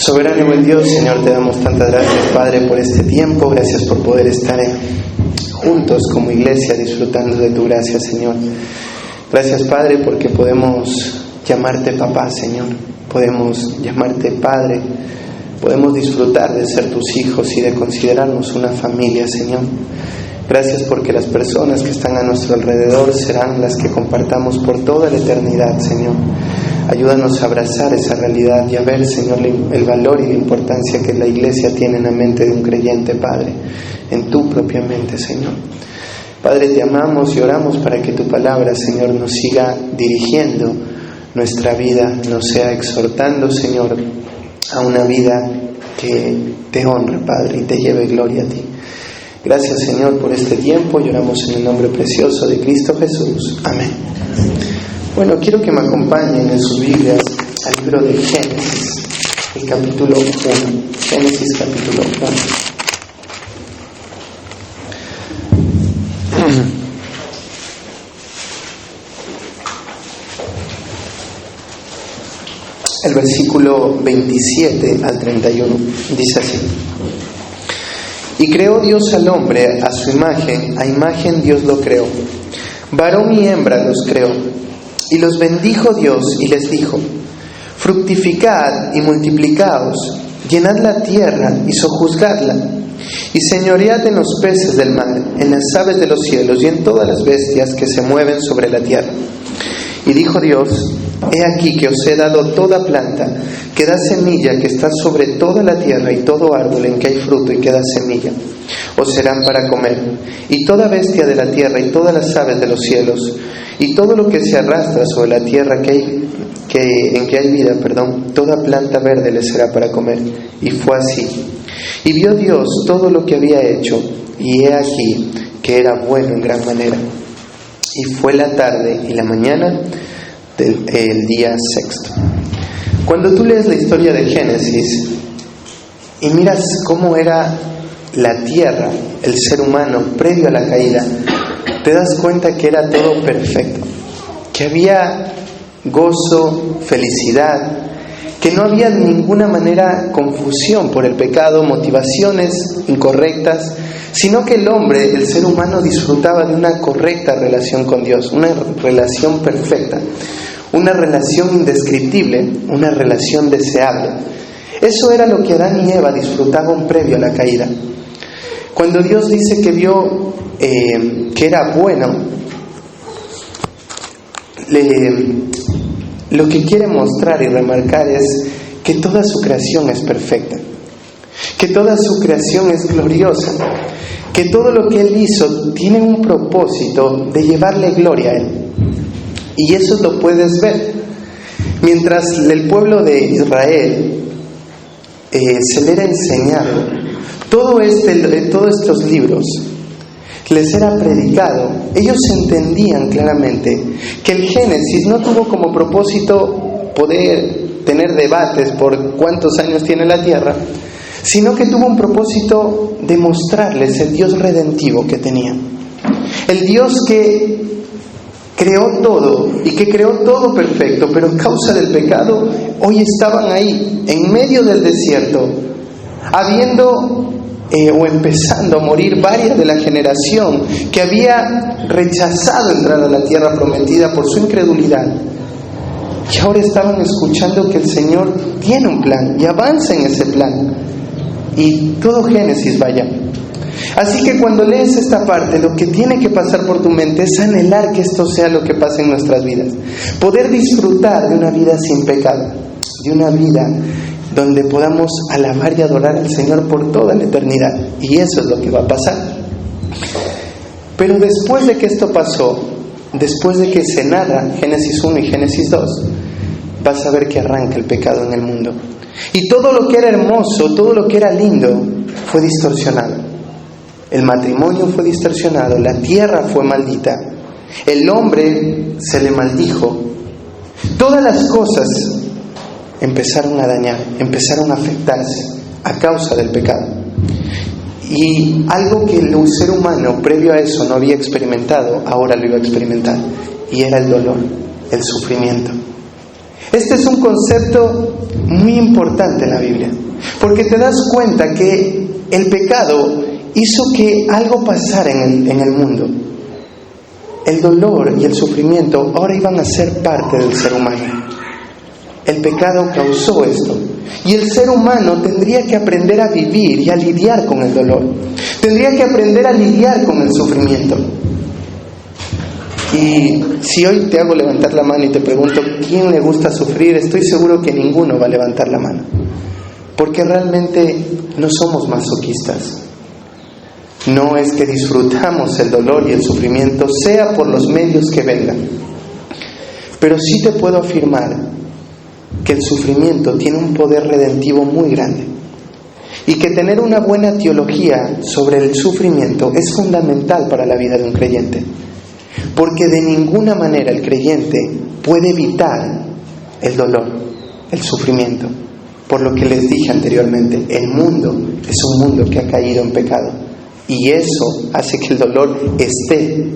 Soberano y buen Dios, Señor, te damos tantas gracias, Padre, por este tiempo. Gracias por poder estar juntos como iglesia disfrutando de tu gracia, Señor. Gracias, Padre, porque podemos llamarte papá, Señor. Podemos llamarte Padre. Podemos disfrutar de ser tus hijos y de considerarnos una familia, Señor. Gracias porque las personas que están a nuestro alrededor serán las que compartamos por toda la eternidad, Señor. Ayúdanos a abrazar esa realidad y a ver, Señor, el valor y la importancia que la iglesia tiene en la mente de un creyente, Padre, en tu propia mente, Señor. Padre, te amamos y oramos para que tu palabra, Señor, nos siga dirigiendo nuestra vida, nos sea exhortando, Señor, a una vida que te honre, Padre, y te lleve gloria a ti. Gracias, Señor, por este tiempo y oramos en el nombre precioso de Cristo Jesús. Amén. Bueno, quiero que me acompañen en sus Biblias al libro de Génesis, el capítulo 1. Génesis, capítulo 1. El versículo 27 al 31 dice así: Y creó Dios al hombre a su imagen, a imagen Dios lo creó, varón y hembra los creó. Y los bendijo Dios y les dijo: fructificad y multiplicaos, llenad la tierra y sojuzgadla, y señoread en los peces del mar, en las aves de los cielos y en todas las bestias que se mueven sobre la tierra. Y dijo Dios: he aquí que os he dado toda planta que da semilla, que está sobre toda la tierra, y todo árbol en que hay fruto y que da semilla, os serán para comer, y toda bestia de la tierra y todas las aves de los cielos, y todo lo que se arrastra sobre la tierra en que hay vida, toda planta verde les será para comer. Y fue así. Y vio Dios todo lo que había hecho, y he aquí que era bueno en gran manera. Y fue la tarde y la mañana del día sexto. Cuando tú lees la historia de Génesis y miras cómo era la tierra, el ser humano previo a la caída, te das cuenta que era todo perfecto, que había gozo, felicidad, que no había de ninguna manera confusión por el pecado, motivaciones incorrectas, sino que el hombre, el ser humano, disfrutaba de una correcta relación con Dios, una relación perfecta, una relación indescriptible, una relación deseable. Eso era lo que Adán y Eva disfrutaban previo a la caída. Cuando Dios dice que vio que era bueno, lo que quiere mostrar y remarcar es que toda su creación es perfecta, que toda su creación es gloriosa, que todo lo que Él hizo tiene un propósito de llevarle gloria a Él. Y eso lo puedes ver. Mientras el pueblo de Israel se le era enseñado todos estos libros, les era predicado, ellos entendían claramente que el Génesis no tuvo como propósito poder tener debates por cuántos años tiene la tierra, sino que tuvo un propósito de mostrarles el Dios redentivo que tenía. El Dios que creó todo y que creó todo perfecto, pero a causa del pecado hoy estaban ahí, en medio del desierto, habiendo o empezando a morir varias de la generación que había rechazado entrar a la tierra prometida por su incredulidad. Y ahora estaban escuchando que el Señor tiene un plan y avanza en ese plan. Y todo Génesis vaya. Así que cuando lees esta parte, lo que tiene que pasar por tu mente es anhelar que esto sea lo que pasa en nuestras vidas. Poder disfrutar de una vida sin pecado, de una vida donde podamos alabar y adorar al Señor por toda la eternidad. Y eso es lo que va a pasar. Pero después de que esto pasó, después de que se narra Génesis 1 y Génesis 2, vas a ver que arranca el pecado en el mundo. Y todo lo que era hermoso, todo lo que era lindo, fue distorsionado. El matrimonio fue distorsionado, la tierra fue maldita, el hombre se le maldijo. Todas las cosas empezaron a dañar, empezaron a afectarse a causa del pecado. Y algo que el ser humano previo a eso no había experimentado, ahora lo iba a experimentar, y era el dolor, el sufrimiento. Este es un concepto muy importante en la Biblia, porque te das cuenta que el pecado hizo que algo pasara en el mundo. El dolor y el sufrimiento ahora iban a ser parte del ser humano. El pecado causó esto. Y el ser humano tendría que aprender a vivir y a lidiar con el dolor. Tendría que aprender a lidiar con el sufrimiento. Y si hoy te hago levantar la mano y te pregunto ¿quién le gusta sufrir? Estoy seguro que ninguno va a levantar la mano. Porque realmente no somos masoquistas. No es que disfrutamos el dolor y el sufrimiento, sea por los medios que vengan. Pero sí te puedo afirmar que el sufrimiento tiene un poder redentivo muy grande. Y que tener una buena teología sobre el sufrimiento es fundamental para la vida de un creyente. Porque de ninguna manera el creyente puede evitar el dolor, el sufrimiento. Por lo que les dije anteriormente, el mundo es un mundo que ha caído en pecado. Y eso hace que el dolor esté.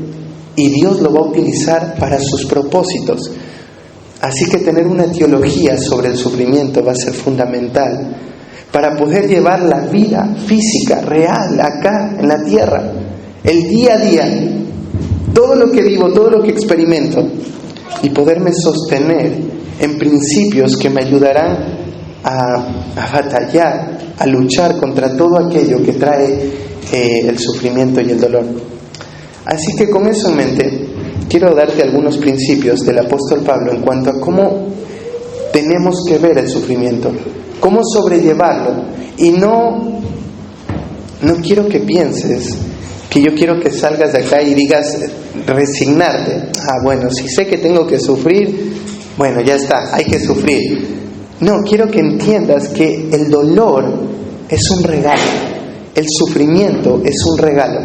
Y Dios lo va a utilizar para sus propósitos. Así que tener una teología sobre el sufrimiento va a ser fundamental para poder llevar la vida física, real, acá en la tierra, el día a día, todo lo que vivo, todo lo que experimento, y poderme sostener en principios que me ayudarán a batallar, a luchar contra todo aquello que trae el sufrimiento y el dolor. Así que con eso en mente, quiero darte algunos principios del apóstol Pablo en cuanto a cómo tenemos que ver el sufrimiento, cómo sobrellevarlo. Y no quiero que pienses que yo quiero que salgas de acá y digas resignarte. Bueno, si sé que tengo que sufrir, bueno, ya está, hay que sufrir. No, quiero que entiendas que el dolor es un regalo, el sufrimiento es un regalo.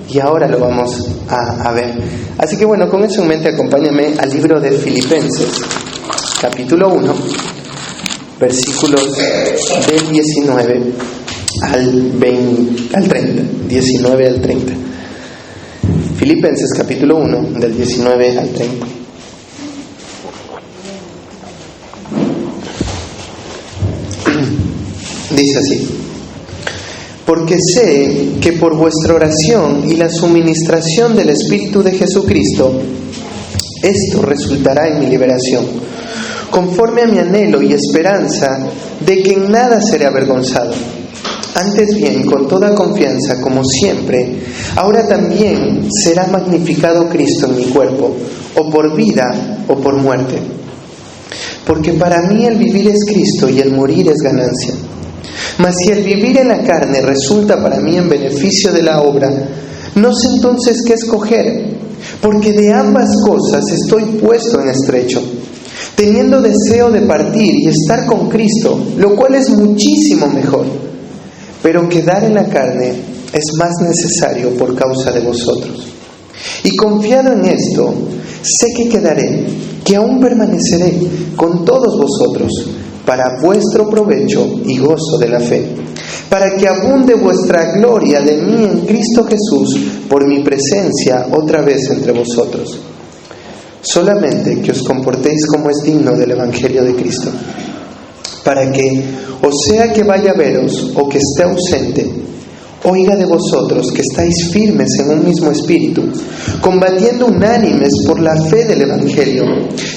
Y ahora lo vamos a ver. Así que bueno, con eso en mente, acompáñame al libro de Filipenses, capítulo 1, versículos del 19 al 30. 19 al 30. Filipenses, capítulo 1, del 19 al 30. Dice así: porque sé que por vuestra oración y la suministración del Espíritu de Jesucristo, esto resultará en mi liberación, conforme a mi anhelo y esperanza de que en nada seré avergonzado. Antes bien, con toda confianza, como siempre, ahora también será magnificado Cristo en mi cuerpo, o por vida o por muerte. Porque para mí el vivir es Cristo y el morir es ganancia. Mas si el vivir en la carne resulta para mí en beneficio de la obra, no sé entonces qué escoger, porque de ambas cosas estoy puesto en estrecho, teniendo deseo de partir y estar con Cristo, lo cual es muchísimo mejor. Pero quedar en la carne es más necesario por causa de vosotros. Y confiado en esto, sé que quedaré, que aún permaneceré con todos vosotros, para vuestro provecho y gozo de la fe, para que abunde vuestra gloria de mí en Cristo Jesús por mi presencia otra vez entre vosotros. Solamente que os comportéis como es digno del Evangelio de Cristo, para que, o sea que vaya a veros o que esté ausente, oiga de vosotros que estáis firmes en un mismo espíritu, combatiendo unánimes por la fe del Evangelio,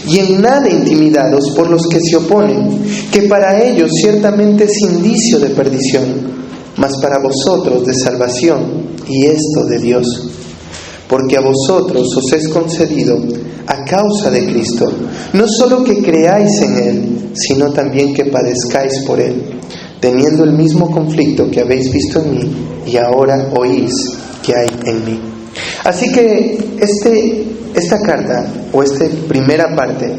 y en nada intimidados por los que se oponen, que para ellos ciertamente es indicio de perdición, mas para vosotros de salvación, y esto de Dios. Porque a vosotros os es concedido, a causa de Cristo, no solo que creáis en Él, sino también que padezcáis por Él, teniendo el mismo conflicto que habéis visto en mí y ahora oís que hay en mí. Así que esta carta, o esta primera parte,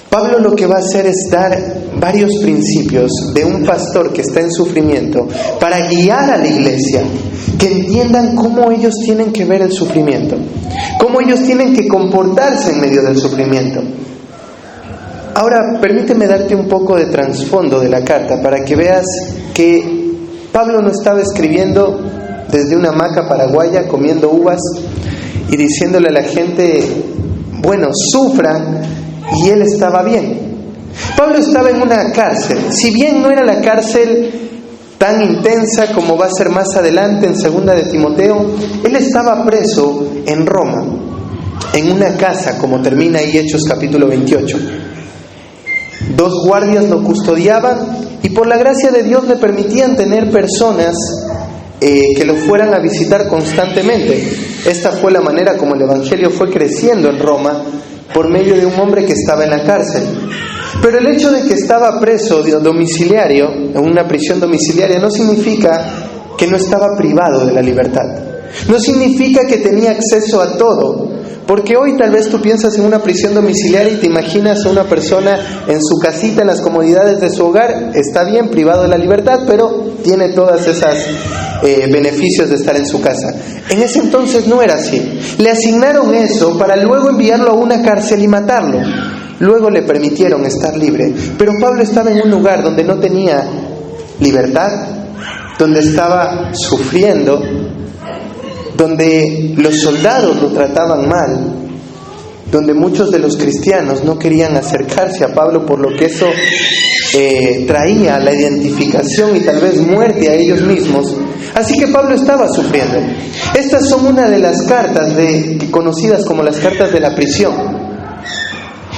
Pablo lo que va a hacer es dar varios principios de un pastor que está en sufrimiento para guiar a la iglesia, que entiendan cómo ellos tienen que ver el sufrimiento, cómo ellos tienen que comportarse en medio del sufrimiento. Ahora, permíteme darte un poco de trasfondo de la carta para que veas que Pablo no estaba escribiendo desde una hamaca paraguaya comiendo uvas y diciéndole a la gente, bueno, sufran, y él estaba bien. Pablo estaba en una cárcel. Si bien no era la cárcel tan intensa como va a ser más adelante en 2 de Timoteo, él estaba preso en Roma, en una casa, como termina ahí Hechos capítulo 28. 2 guardias lo custodiaban y por la gracia de Dios le permitían tener personas que lo fueran a visitar constantemente. Esta fue la manera como el Evangelio fue creciendo en Roma, por medio de un hombre que estaba en la cárcel. Pero el hecho de que estaba preso domiciliario, en una prisión domiciliaria, no significa que no estaba privado de la libertad. No significa que tenía acceso a todo. Porque hoy tal vez tú piensas en una prisión domiciliaria y te imaginas a una persona en su casita, en las comodidades de su hogar. Está bien, privado de la libertad, pero tiene todas esas beneficios de estar en su casa. En ese entonces no era así. Le asignaron eso para luego enviarlo a una cárcel y matarlo. Luego le permitieron estar libre. Pero Pablo estaba en un lugar donde no tenía libertad, donde estaba sufriendo, donde los soldados lo trataban mal, donde muchos de los cristianos no querían acercarse a Pablo, por lo que eso traía la identificación y tal vez muerte a ellos mismos. Así que Pablo estaba sufriendo. Estas son una de las cartas conocidas como las cartas de la prisión.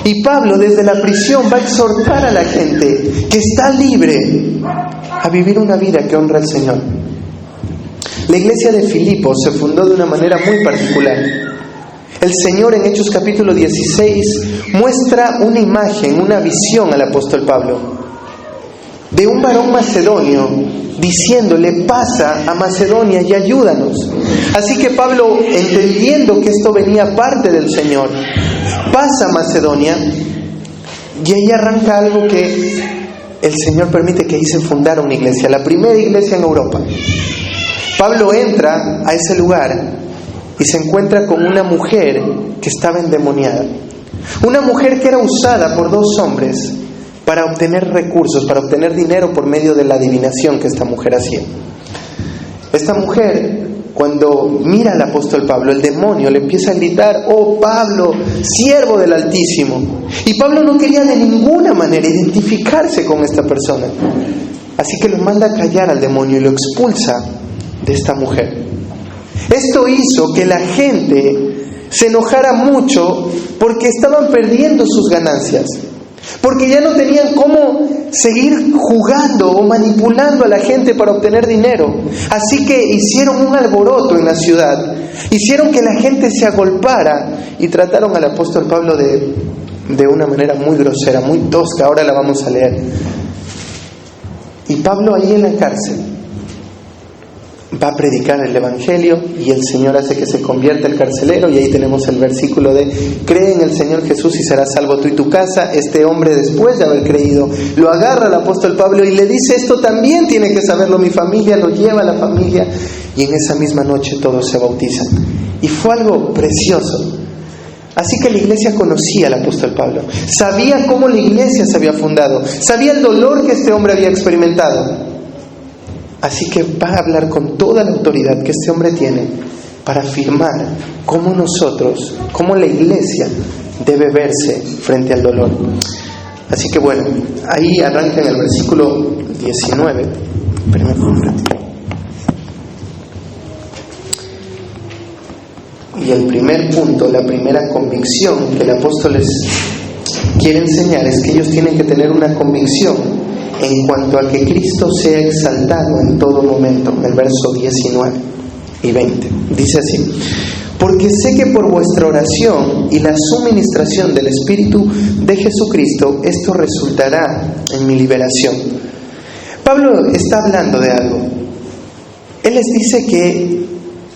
Y Pablo desde la prisión va a exhortar a la gente que está libre a vivir una vida que honra al Señor. La iglesia de Filipos se fundó de una manera muy particular. El Señor en Hechos capítulo 16 muestra una imagen, una visión al apóstol Pablo, de un varón macedonio diciéndole: pasa a Macedonia y ayúdanos. Así que Pablo, entendiendo que esto venía parte del Señor, pasa a Macedonia y ahí arranca algo que el Señor permite, que ahí se fundara una iglesia, la primera iglesia en Europa. Pablo entra a ese lugar y se encuentra con una mujer que estaba endemoniada. Una mujer que era usada por 2 hombres para obtener recursos, para obtener dinero por medio de la adivinación que esta mujer hacía. Esta mujer, cuando mira al apóstol Pablo, el demonio le empieza a gritar: oh Pablo, siervo del Altísimo. Y Pablo no quería de ninguna manera identificarse con esta persona. Así que lo manda a callar al demonio y lo expulsa de esta mujer. Esto hizo que la gente se enojara mucho porque estaban perdiendo sus ganancias, porque ya no tenían cómo seguir jugando o manipulando a la gente para obtener dinero. Así que hicieron un alboroto en la ciudad, hicieron que la gente se agolpara y trataron al apóstol Pablo de una manera muy grosera, muy tosca. Ahora la vamos a leer. Y Pablo ahí en la cárcel va a predicar el Evangelio y el Señor hace que se convierta el carcelero. Y ahí tenemos el versículo de: cree en el Señor Jesús y serás salvo tú y tu casa. Este hombre, después de haber creído, lo agarra al apóstol Pablo y le dice: esto también tiene que saberlo mi familia. Lo lleva a la familia y en esa misma noche todos se bautizan. Y fue algo precioso. Así que la iglesia conocía al apóstol Pablo, sabía cómo la iglesia se había fundado, sabía el dolor que este hombre había experimentado. Así que va a hablar con toda la autoridad que este hombre tiene para afirmar cómo nosotros, cómo la iglesia debe verse frente al dolor. Así que bueno, ahí arranca en el versículo 19. Espérenme un ratito. Y el primer punto, la primera convicción que el apóstol les quiere enseñar es que ellos tienen que tener una convicción en cuanto a que Cristo sea exaltado en todo momento. En el verso 19 y 20 dice así: porque sé que por vuestra oración y la suministración del Espíritu de Jesucristo esto resultará en mi liberación. Pablo está hablando de algo. Él les dice que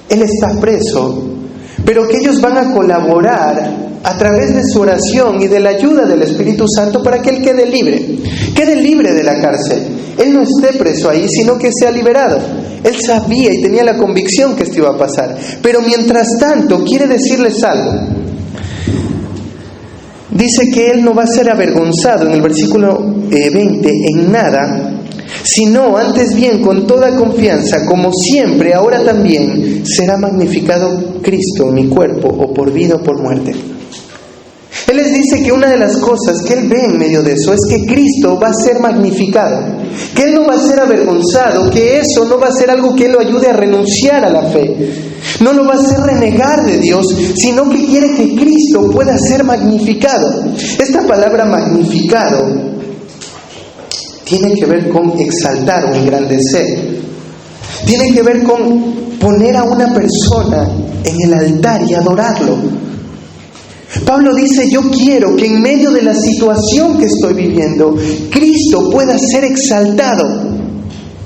él está preso, pero que ellos van a colaborar a través de su oración y de la ayuda del Espíritu Santo para que él quede libre de la cárcel. Él no esté preso ahí, sino que sea liberado. Él sabía y tenía la convicción que esto iba a pasar. Pero mientras tanto, quiere decirles algo. Dice que él no va a ser avergonzado, en el versículo 20, en nada, sino antes bien con toda confianza, como siempre, ahora también, será magnificado Cristo en mi cuerpo, o por vida o por muerte. Él les dice dice que una de las cosas que él ve en medio de eso es que Cristo va a ser magnificado, que él no va a ser avergonzado, que eso no va a ser algo que él lo ayude a renunciar a la fe, no lo va a hacer renegar de Dios, sino que quiere que Cristo pueda ser magnificado. Esta palabra magnificado tiene que ver con exaltar o engrandecer, tiene que ver con poner a una persona en el altar y adorarlo. Pablo dice, yo quiero que en medio de la situación que estoy viviendo, Cristo pueda ser exaltado.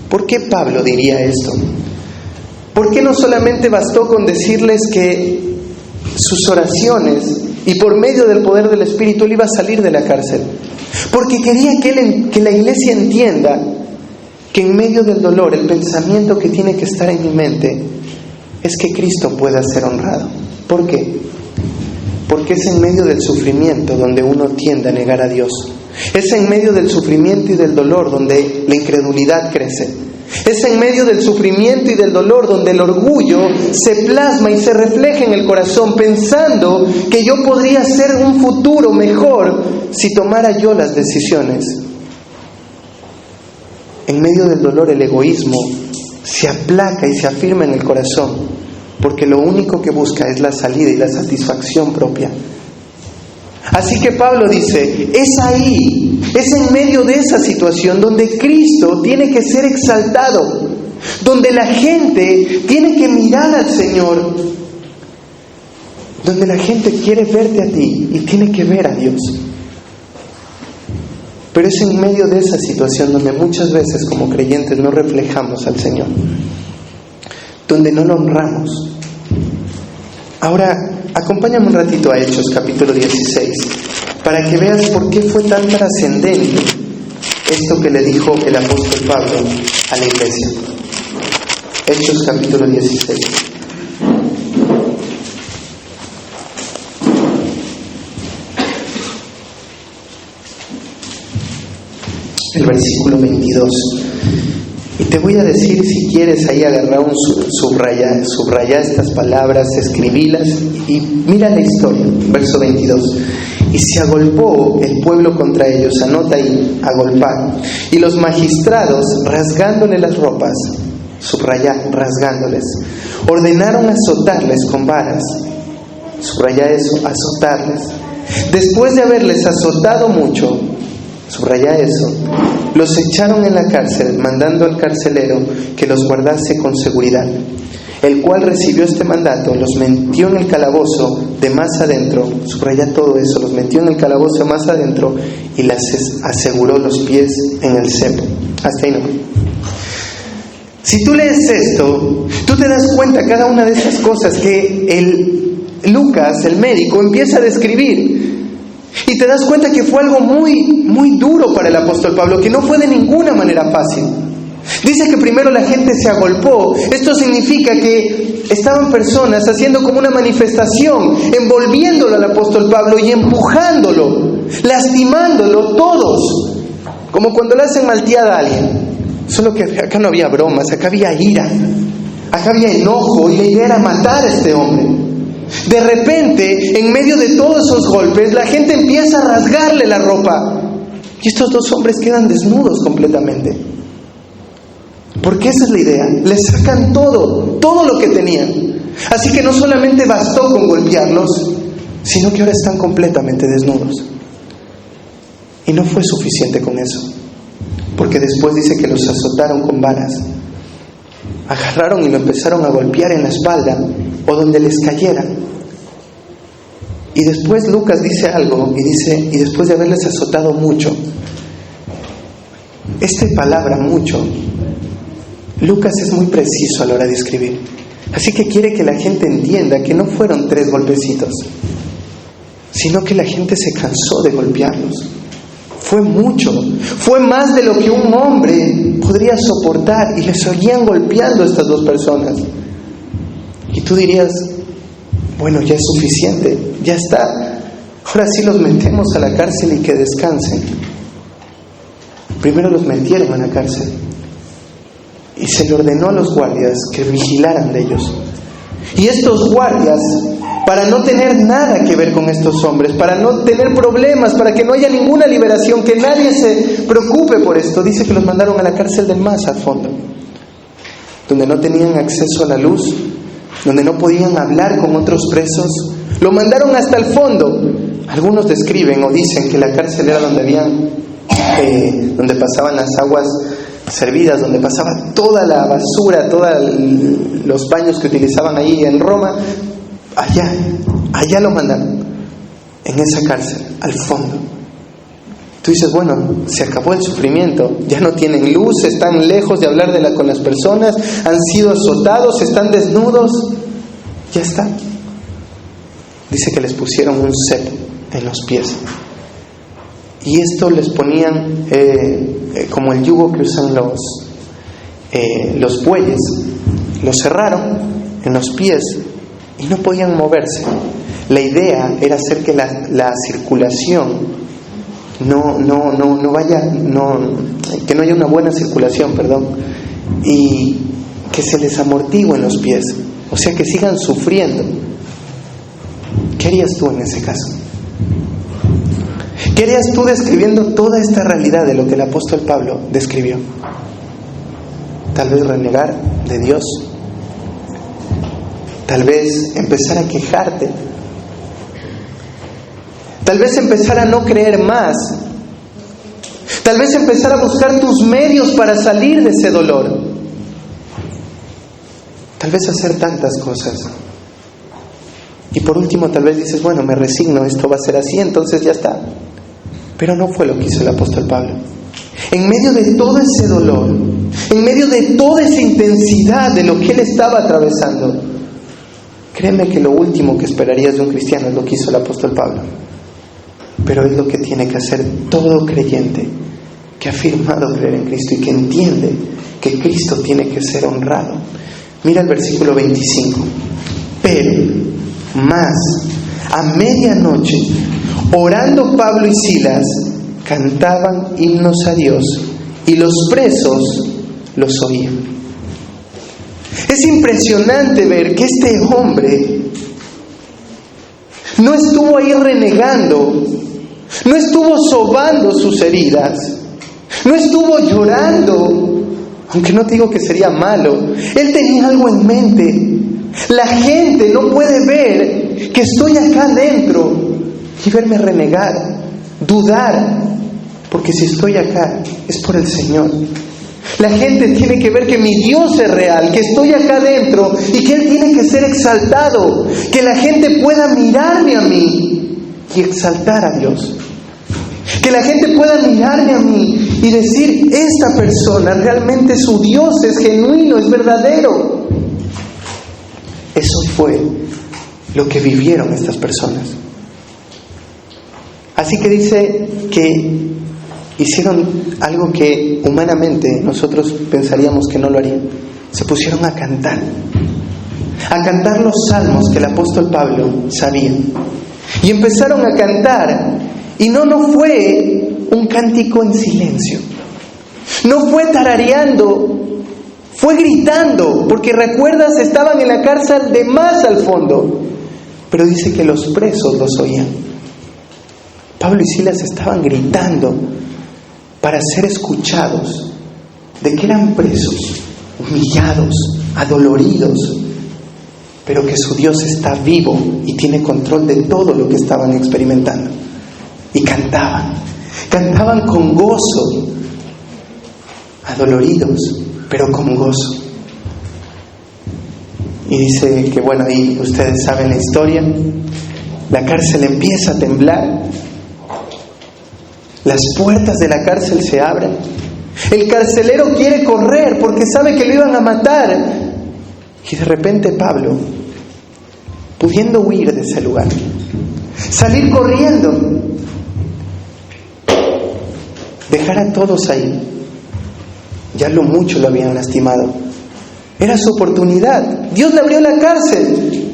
¿Por qué Pablo diría esto? ¿Por qué no solamente bastó con decirles que sus oraciones y por medio del poder del Espíritu él iba a salir de la cárcel? Porque quería que la iglesia entienda que en medio del dolor, el pensamiento que tiene que estar en mi mente es que Cristo pueda ser honrado. ¿Por qué? Porque es en medio del sufrimiento donde uno tiende a negar a Dios. Es en medio del sufrimiento y del dolor donde la incredulidad crece. Es en medio del sufrimiento y del dolor donde el orgullo se plasma y se refleja en el corazón, pensando que yo podría hacer un futuro mejor si tomara yo las decisiones. En medio del dolor el egoísmo se aplaca y se afirma en el corazón, porque lo único que busca es la salida y la satisfacción propia. Así que Pablo dice, es ahí, es en medio de esa situación donde Cristo tiene que ser exaltado, donde la gente tiene que mirar al Señor, donde la gente quiere verte a ti y tiene que ver a Dios. Pero es en medio de esa situación donde muchas veces como creyentes no reflejamos al Señor, donde no lo honramos. Ahora, acompáñame un ratito a Hechos capítulo 16, para que veas por qué fue tan trascendente esto que le dijo el apóstol Pablo a la iglesia. Hechos capítulo 16. El versículo 22. Y te voy a decir, si quieres ahí agarrar un subraya estas palabras, escribílas y mira la historia. Verso 22. Y se agolpó el pueblo contra ellos, anota ahí, agolpar. Y los magistrados, rasgándole las ropas, subraya, rasgándoles, ordenaron azotarles con varas. Subraya eso, azotarles. Después de haberles azotado mucho, subraya eso, los echaron en la cárcel, mandando al carcelero que los guardase con seguridad, el cual recibió este mandato, los metió en el calabozo de más adentro, subraya todo eso, los metió en el calabozo de más adentro y les aseguró los pies en el cepo. Hasta ahí no. Si tú lees esto, tú te das cuenta cada una de esas cosas que Lucas, el médico, empieza a describir. Y te das cuenta que fue algo muy duro para el apóstol Pablo, que no fue de ninguna manera fácil. Dice que primero la gente se agolpó. Esto significa que estaban personas haciendo como una manifestación, envolviéndolo al apóstol Pablo y empujándolo, lastimándolo todos, como cuando le hacen malteada a alguien. Solo que acá no había bromas, acá había ira, acá había enojo, y la idea era matar a este hombre. De repente, en medio de todos esos golpes, la gente empieza a rasgarle la ropa y estos dos hombres quedan desnudos completamente. Porque esa es la idea, les sacan todo lo que tenían. Así que no solamente bastó con golpearlos, sino que ahora están completamente desnudos. Y no fue suficiente con eso, porque después dice que los azotaron con varas. Agarraron y lo empezaron a golpear en la espalda o donde les cayera. Y después Lucas dice algo y dice, y después de haberles azotado mucho. Esta palabra mucho, Lucas es muy preciso a la hora de escribir. Así que quiere que la gente entienda que no fueron 3 golpecitos, sino que la gente se cansó de golpearlos. Fue mucho, fue más de lo que un hombre podría soportar, y les seguían golpeando a estas dos personas. Y tú dirías, bueno, ya es suficiente, ya está, ahora sí los metemos a la cárcel y que descansen. Primero los metieron a la cárcel y se le ordenó a los guardias que vigilaran de ellos. Y estos guardias para no tener nada que ver con estos hombres, para no tener problemas, para que no haya ninguna liberación, que nadie se preocupe por esto. Dice que los mandaron a la cárcel del más al fondo, donde no tenían acceso a la luz, donde no podían hablar con otros presos. Lo mandaron hasta el fondo. Algunos describen o dicen que la cárcel era donde pasaban las aguas servidas, donde pasaba toda la basura, todos los baños que utilizaban ahí en Roma. Allá lo mandaron, en esa cárcel, al fondo. Tú dices, bueno, se acabó el sufrimiento, ya no tienen luz, están lejos de hablar con las personas, han sido azotados, están desnudos, ya está. Dice que les pusieron un cepo en los pies, y esto les ponían como el yugo que usan los bueyes. Los cerraron en los pies y no podían moverse. La idea era hacer que la circulación que no haya una buena circulación, y que se les amortigüen los pies, o sea, que sigan sufriendo. ¿Qué harías tú en ese caso? ¿Qué harías tú describiendo toda esta realidad de lo que el apóstol Pablo describió? Tal vez renegar de Dios, tal vez empezar a quejarte, tal vez empezar a no creer más, tal vez empezar a buscar tus medios para salir de ese dolor, tal vez hacer tantas cosas. Y por último tal vez dices, bueno, me resigno, esto va a ser así, entonces ya está. Pero no fue lo que hizo el apóstol Pablo. En medio de todo ese dolor, en medio de toda esa intensidad de lo que él estaba atravesando, créeme que lo último que esperarías de un cristiano es lo que hizo el apóstol Pablo. Pero es lo que tiene que hacer todo creyente que ha afirmado creer en Cristo y que entiende que Cristo tiene que ser honrado. Mira el versículo 25. Pero más a medianoche, orando Pablo y Silas, cantaban himnos a Dios, y los presos los oían. Es impresionante ver que este hombre no estuvo ahí renegando, no estuvo sobando sus heridas, no estuvo llorando, aunque no te digo que sería malo. Él tenía algo en mente. La gente no puede ver que estoy acá dentro y verme renegar, dudar, porque si estoy acá es por el Señor. La gente tiene que ver que mi Dios es real, que estoy acá dentro y que Él tiene que ser exaltado, que la gente pueda mirarme a mí y exaltar a Dios. Que la gente pueda mirarme a mí y decir, esta persona realmente su Dios es genuino, es verdadero. Eso fue lo que vivieron estas personas. Así que dice que hicieron algo que humanamente nosotros pensaríamos que no lo harían. Se pusieron a cantar los salmos que el apóstol Pablo sabía. Y empezaron a cantar, y no fue un cántico en silencio, no fue tarareando, fue gritando, porque recuerdas, estaban en la cárcel de más al fondo, pero dice que los presos los oían. Pablo y Silas estaban gritando para ser escuchados de que eran presos, humillados, adoloridos, pero que su Dios está vivo y tiene control de todo lo que estaban experimentando. Y cantaban con gozo, adoloridos, pero con gozo. Y dice que bueno, ahí ustedes saben la historia, la cárcel empieza a temblar, las puertas de la cárcel se abren, el carcelero quiere correr porque sabe que lo iban a matar, y de repente Pablo, pudiendo huir de ese lugar, salir corriendo, dejar a todos ahí, ya lo mucho lo habían lastimado, era su oportunidad, Dios le abrió la cárcel.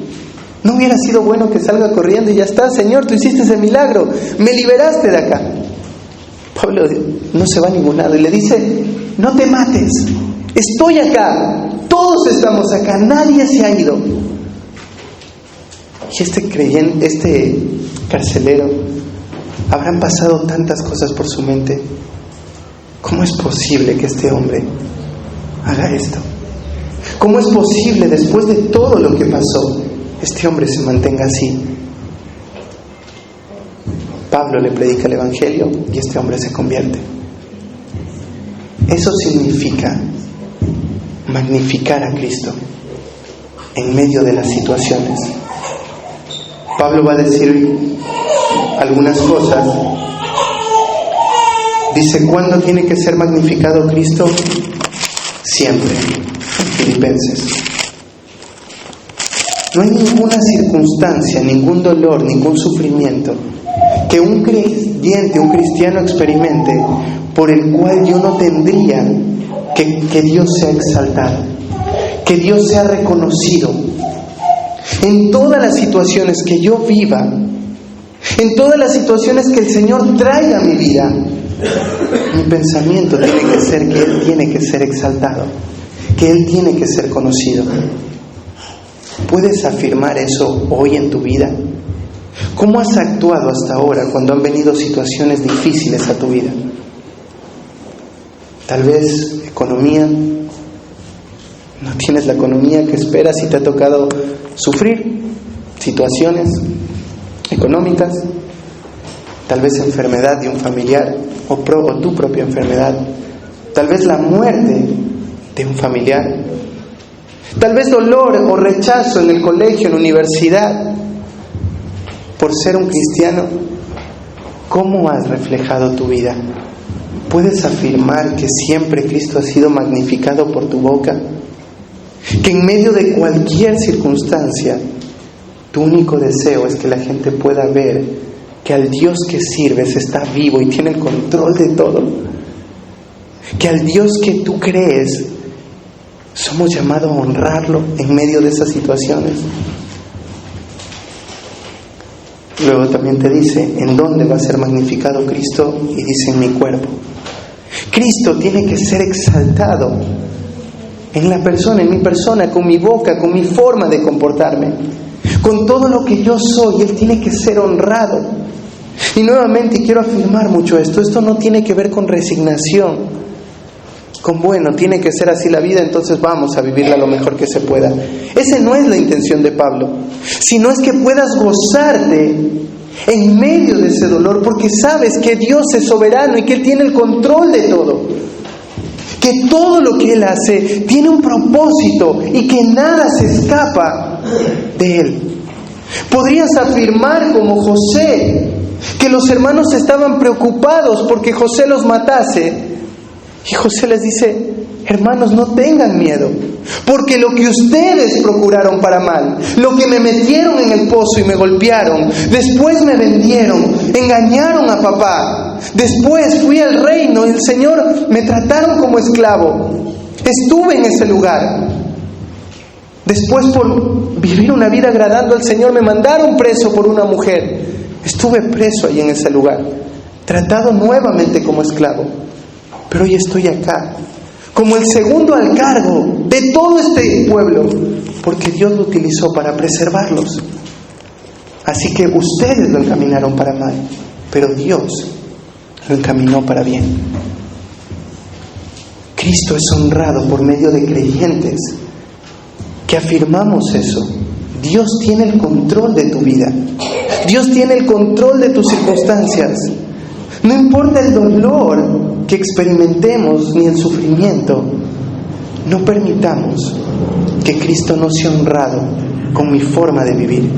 ¿No hubiera sido bueno que salga corriendo y ya está? Señor, tú hiciste ese milagro, me liberaste de acá. Pablo no se va a ningún lado y le dice, no te mates, estoy acá, todos estamos acá, nadie se ha ido. Y este carcelero, habrán pasado tantas cosas por su mente. ¿Cómo es posible que este hombre haga esto? ¿Cómo es posible, después de todo lo que pasó, este hombre se mantenga así? Pablo le predica el Evangelio y este hombre se convierte. Eso significa magnificar a Cristo en medio de las situaciones. Pablo va a decir algunas cosas. Dice, ¿cuándo tiene que ser magnificado Cristo? Siempre. Filipenses. No hay ninguna circunstancia, ningún dolor, ningún sufrimiento que un creyente, un cristiano experimente por el cual yo no tendría que Dios sea exaltado, que Dios sea reconocido. En todas las situaciones que yo viva, en todas las situaciones que el Señor traiga a mi vida, mi pensamiento tiene que ser que Él tiene que ser exaltado, que Él tiene que ser conocido. ¿Puedes afirmar eso hoy en tu vida? ¿Cómo has actuado hasta ahora cuando han venido situaciones difíciles a tu vida? Tal vez economía, no tienes la economía que esperas y te ha tocado sufrir situaciones económicas, tal vez enfermedad de un familiar o tu propia enfermedad, tal vez la muerte de un familiar, tal vez dolor o rechazo en el colegio, en la universidad, por ser un cristiano. ¿Cómo has reflejado tu vida? ¿Puedes afirmar que siempre Cristo ha sido magnificado por tu boca? Que en medio de cualquier circunstancia, tu único deseo es que la gente pueda ver que al Dios que sirves está vivo y tiene el control de todo. Que al Dios que tú crees, somos llamados a honrarlo en medio de esas situaciones. Luego también te dice, ¿en dónde va a ser magnificado Cristo? Y dice, en mi cuerpo. Cristo tiene que ser exaltado en la persona, en mi persona, con mi boca, con mi forma de comportarme, con todo lo que yo soy. Él tiene que ser honrado. Y nuevamente quiero afirmar mucho esto no tiene que ver con resignación, con bueno, tiene que ser así la vida, entonces vamos a vivirla lo mejor que se pueda. Esa no es la intención de Pablo, sino es que puedas gozarte en medio de ese dolor, porque sabes que Dios es soberano y que Él tiene el control de todo, que todo lo que Él hace tiene un propósito y que nada se escapa de Él. Podrías afirmar como José, que los hermanos estaban preocupados porque José los matase, y José les dice, hermanos, no tengan miedo, porque lo que ustedes procuraron para mal, lo que me metieron en el pozo y me golpearon, después me vendieron, engañaron a papá, después fui al reino y el Señor me trataron como esclavo, estuve en ese lugar, después por vivir una vida agradando al Señor me mandaron preso por una mujer, estuve preso ahí en ese lugar, tratado nuevamente como esclavo, pero hoy estoy acá como el segundo al cargo de todo este pueblo, porque Dios lo utilizó para preservarlos. Así que ustedes lo encaminaron para mal, pero Dios lo encaminó para bien. Cristo es honrado por medio de creyentes que afirmamos eso. Dios tiene el control de tu vida. Dios tiene el control de tus circunstancias. No importa el dolor que experimentemos ni el sufrimiento, no permitamos que Cristo no sea honrado con mi forma de vivir,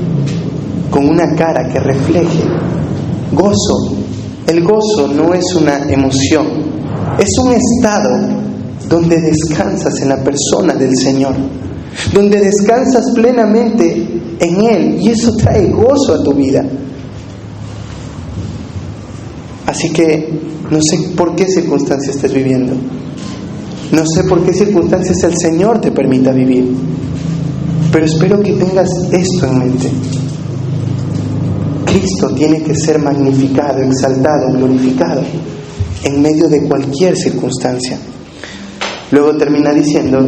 con una cara que refleje gozo. El gozo no es una emoción, es un estado donde descansas en la persona del Señor, donde descansas plenamente en Él, y eso trae gozo a tu vida. Así que no sé por qué circunstancia estés viviendo, no sé por qué circunstancias el Señor te permita vivir, pero espero que tengas esto en mente. Cristo tiene que ser magnificado, exaltado, glorificado en medio de cualquier circunstancia. Luego termina diciendo,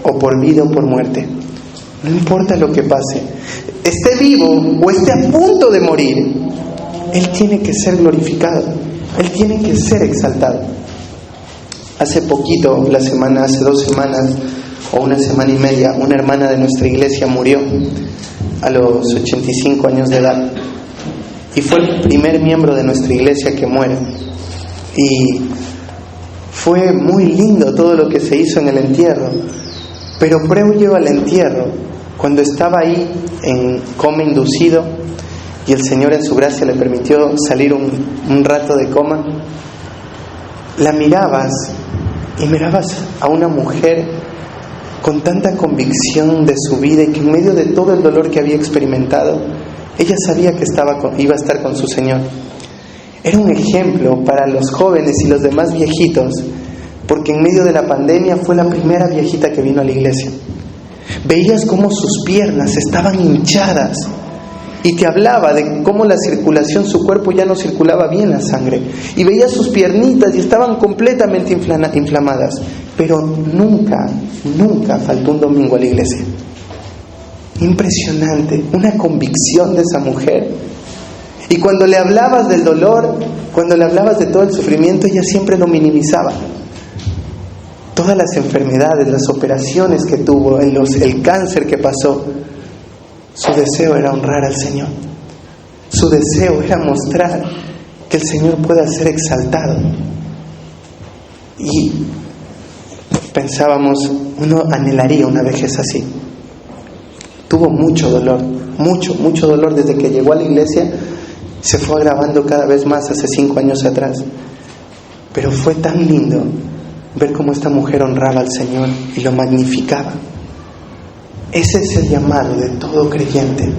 o por vida o por muerte, no importa lo que pase. esté vivo o esté a punto de morir, Él tiene que ser glorificado, Él tiene que ser exaltado. Hace poquito, hace 2 semanas o 1 semana y media, una hermana de nuestra iglesia murió a los 85 años de edad. Y fue el primer miembro de nuestra iglesia que muere. Y fue muy lindo todo lo que se hizo en el entierro. Pero previo al entierro, cuando estaba ahí en coma inducido y el Señor en su gracia le permitió salir un rato de coma, la mirabas y mirabas a una mujer con tanta convicción de su vida y que en medio de todo el dolor que había experimentado, ella sabía que iba a estar con su Señor. Era un ejemplo para los jóvenes y los demás viejitos, porque en medio de la pandemia fue la primera viejita que vino a la iglesia. Veías cómo sus piernas estaban hinchadas y te hablaba de cómo la circulación, su cuerpo ya no circulaba bien la sangre, y veías sus piernitas y estaban completamente inflamadas, pero nunca faltó un domingo a la iglesia. Impresionante, una convicción de esa mujer. Y cuando le hablabas del dolor, cuando le hablabas de todo el sufrimiento, ella siempre lo minimizaba. Todas las enfermedades, las operaciones que tuvo, el cáncer que pasó, su deseo era honrar al Señor. Su deseo era mostrar que el Señor pueda ser exaltado. Y pensábamos, uno anhelaría una vejez así. Tuvo mucho dolor, mucho dolor desde que llegó a la iglesia. Se fue agravando cada vez más hace 5 años atrás. Pero fue tan lindo ver cómo esta mujer honraba al Señor y lo magnificaba. Ese es el llamado de todo creyente.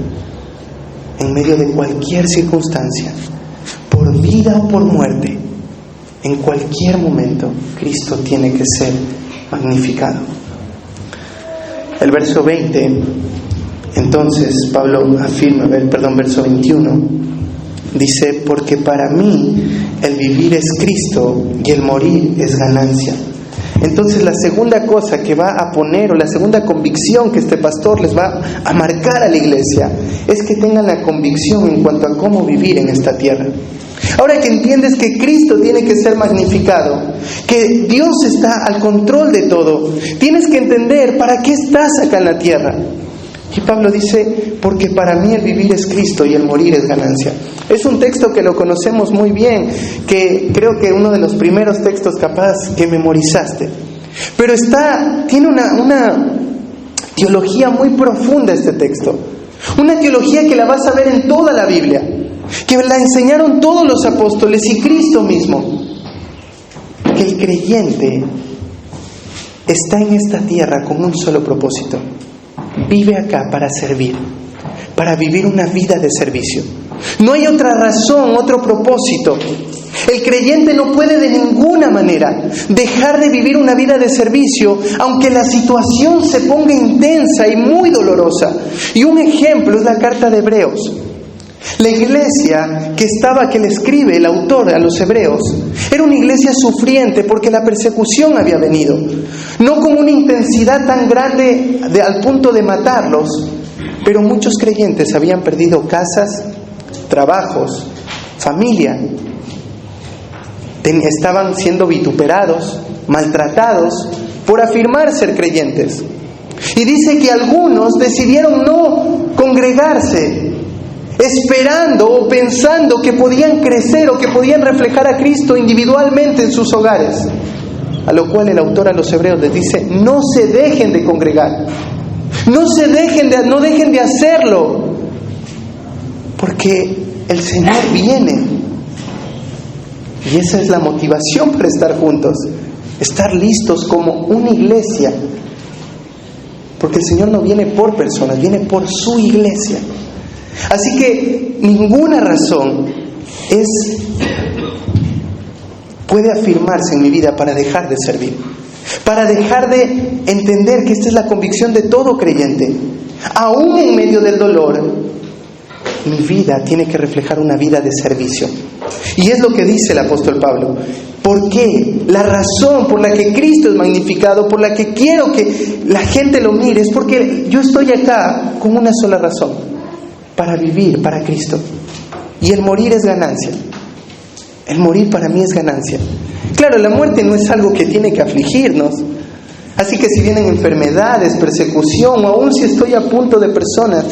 En medio de cualquier circunstancia, por vida o por muerte, en cualquier momento, Cristo tiene que ser magnificado. El verso 20, entonces Pablo afirma, verso 21, dice: porque para mí el vivir es Cristo y el morir es ganancia. Entonces la segunda cosa que va a poner, o la segunda convicción que este pastor les va a marcar a la iglesia, es que tengan la convicción en cuanto a cómo vivir en esta tierra. Ahora que entiendes que Cristo tiene que ser magnificado, que Dios está al control de todo, tienes que entender para qué estás acá en la tierra. Y Pablo dice: porque para mí el vivir es Cristo y el morir es ganancia. Es un texto que lo conocemos muy bien, que creo que uno de los primeros textos capaz que memorizaste. Pero tiene una teología muy profunda este texto. Una teología que la vas a ver en toda la Biblia, que la enseñaron todos los apóstoles y Cristo mismo. Que el creyente está en esta tierra con un solo propósito: vive acá para servir, para vivir una vida de servicio. No hay otra razón, otro propósito. El creyente no puede de ninguna manera dejar de vivir una vida de servicio, aunque la situación se ponga intensa y muy dolorosa. Y un ejemplo es la carta de Hebreos. La iglesia que le escribe el autor a los hebreos era una iglesia sufriente porque la persecución había venido, no con una intensidad tan grande al punto de matarlos, pero muchos creyentes habían perdido casas, trabajos, familia, estaban siendo vituperados, maltratados por afirmar ser creyentes. Y dice que algunos decidieron no congregarse, esperando o pensando que podían crecer o que podían reflejar a Cristo individualmente en sus hogares. A lo cual el autor a los hebreos les dice: no se dejen de congregar, no dejen de hacerlo, porque el Señor viene. Y esa es la motivación para estar juntos, estar listos como una iglesia, porque el Señor no viene por personas, viene por su iglesia. Así que ninguna razón puede afirmarse en mi vida para dejar de servir, para dejar de entender que esta es la convicción de todo creyente. Aún en medio del dolor, mi vida tiene que reflejar una vida de servicio. Y es lo que dice el apóstol Pablo. ¿Por qué? La razón por la que Cristo es magnificado, por la que quiero que la gente lo mire, es porque yo estoy acá con una sola razón: para vivir para Cristo. Y el morir es ganancia. El morir para mí es ganancia. Claro, la muerte no es algo que tiene que afligirnos. Así que si vienen enfermedades, persecución, o aún si estoy a punto de personas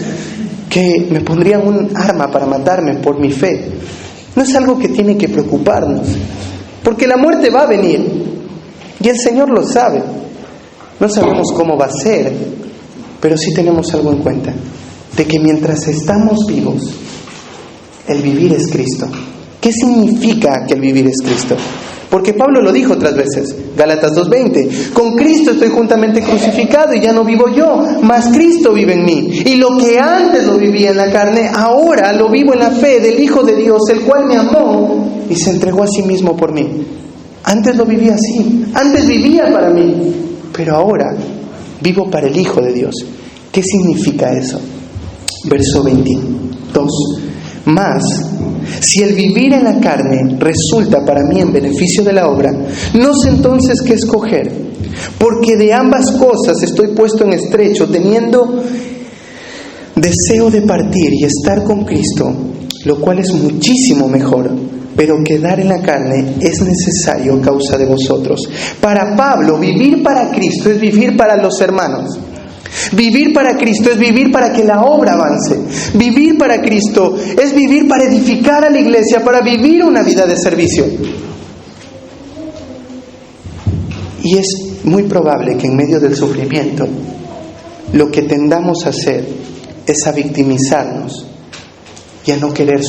que me pondrían un arma para matarme por mi fe, no es algo que tiene que preocuparnos. Porque la muerte va a venir. Y el Señor lo sabe. No sabemos cómo va a ser, pero sí tenemos algo en cuenta. De que mientras estamos vivos, el vivir es Cristo. ¿Qué significa que el vivir es Cristo? Porque Pablo lo dijo otras veces, Gálatas 2:20, con Cristo estoy juntamente crucificado y ya no vivo yo, mas Cristo vive en mí. Y lo que antes lo vivía en la carne, ahora lo vivo en la fe del Hijo de Dios, el cual me amó y se entregó a sí mismo por mí. Antes lo vivía así, antes vivía para mí, pero ahora vivo para el Hijo de Dios. ¿Qué significa eso? Verso 22. Mas, si el vivir en la carne resulta para mí en beneficio de la obra, no sé entonces qué escoger, porque de ambas cosas estoy puesto en estrecho, teniendo deseo de partir y estar con Cristo, lo cual es muchísimo mejor, pero quedar en la carne es necesario a causa de vosotros. Para Pablo, vivir para Cristo es vivir para los hermanos. Vivir para Cristo es vivir para que la obra avance. Vivir para Cristo es vivir para edificar a la iglesia, para vivir una vida de servicio. Y es muy probable que en medio del sufrimiento lo que tendamos a hacer es a victimizarnos y a no querer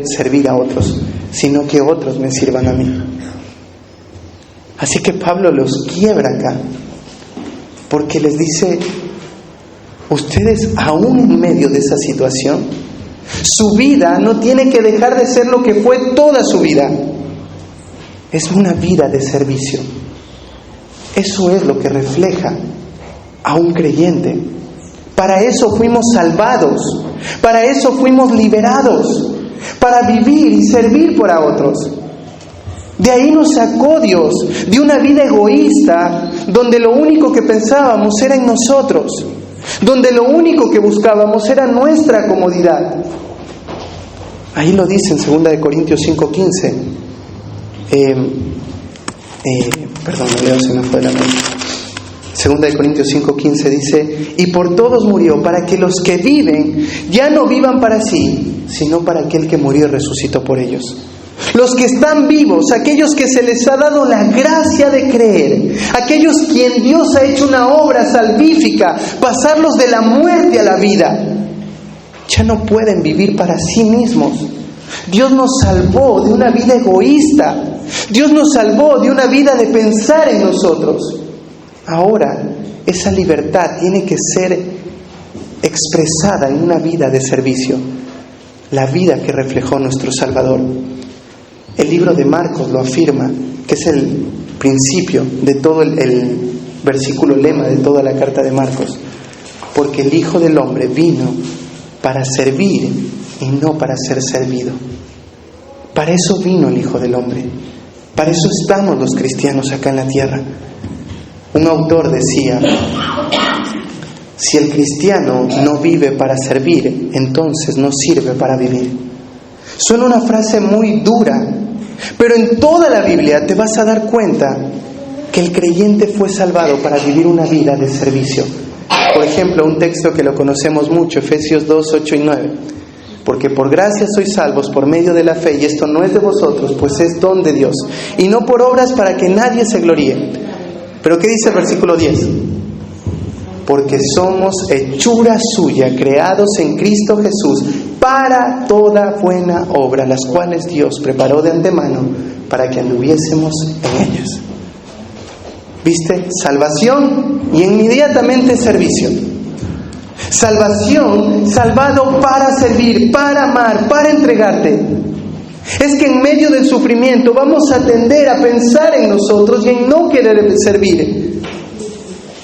servir a otros, sino que otros me sirvan a mí. Así que Pablo los quiebra acá, porque les dice, ustedes aún en medio de esa situación, su vida no tiene que dejar de ser lo que fue toda su vida. Es una vida de servicio. Eso es lo que refleja a un creyente. Para eso fuimos salvados, para eso fuimos liberados, para vivir y servir por a otros. De ahí nos sacó Dios, de una vida egoísta, donde lo único que pensábamos era en nosotros, donde lo único que buscábamos era nuestra comodidad. Ahí lo dice en 2 Corintios 5:15. Perdón, no leo, se me fue la mente. 2 Corintios 5:15 dice, y por todos murió, para que los que viven ya no vivan para sí, sino para aquel que murió y resucitó por ellos. Los que están vivos, aquellos que se les ha dado la gracia de creer, aquellos quien Dios ha hecho una obra salvífica, pasarlos de la muerte a la vida, ya no pueden vivir para sí mismos. Dios nos salvó de una vida egoísta. Dios nos salvó de una vida de pensar en nosotros. Ahora, esa libertad tiene que ser expresada en una vida de servicio, la vida que reflejó nuestro Salvador. El libro de Marcos lo afirma, que es el principio de todo el versículo lema de toda la carta de Marcos. Porque el Hijo del Hombre vino para servir y no para ser servido. Para eso vino el Hijo del Hombre. Para eso estamos los cristianos acá en la tierra. Un autor decía, si el cristiano no vive para servir, entonces no sirve para vivir. Suena una frase muy dura, pero en toda la Biblia te vas a dar cuenta que el creyente fue salvado para vivir una vida de servicio. Por ejemplo, un texto que lo conocemos mucho, Efesios 2, 8 y 9. Porque por gracia sois salvos por medio de la fe, y esto no es de vosotros, pues es don de Dios, y no por obras para que nadie se gloríe. Pero ¿qué dice el versículo 10? Porque somos hechura suya, creados en Cristo Jesús, para toda buena obra, las cuales Dios preparó de antemano para que anduviésemos en ellas. ¿Viste? Salvación y inmediatamente servicio. Salvación, salvado para servir, para amar, para entregarte. Es que en medio del sufrimiento vamos a tender a pensar en nosotros y en no querer servir.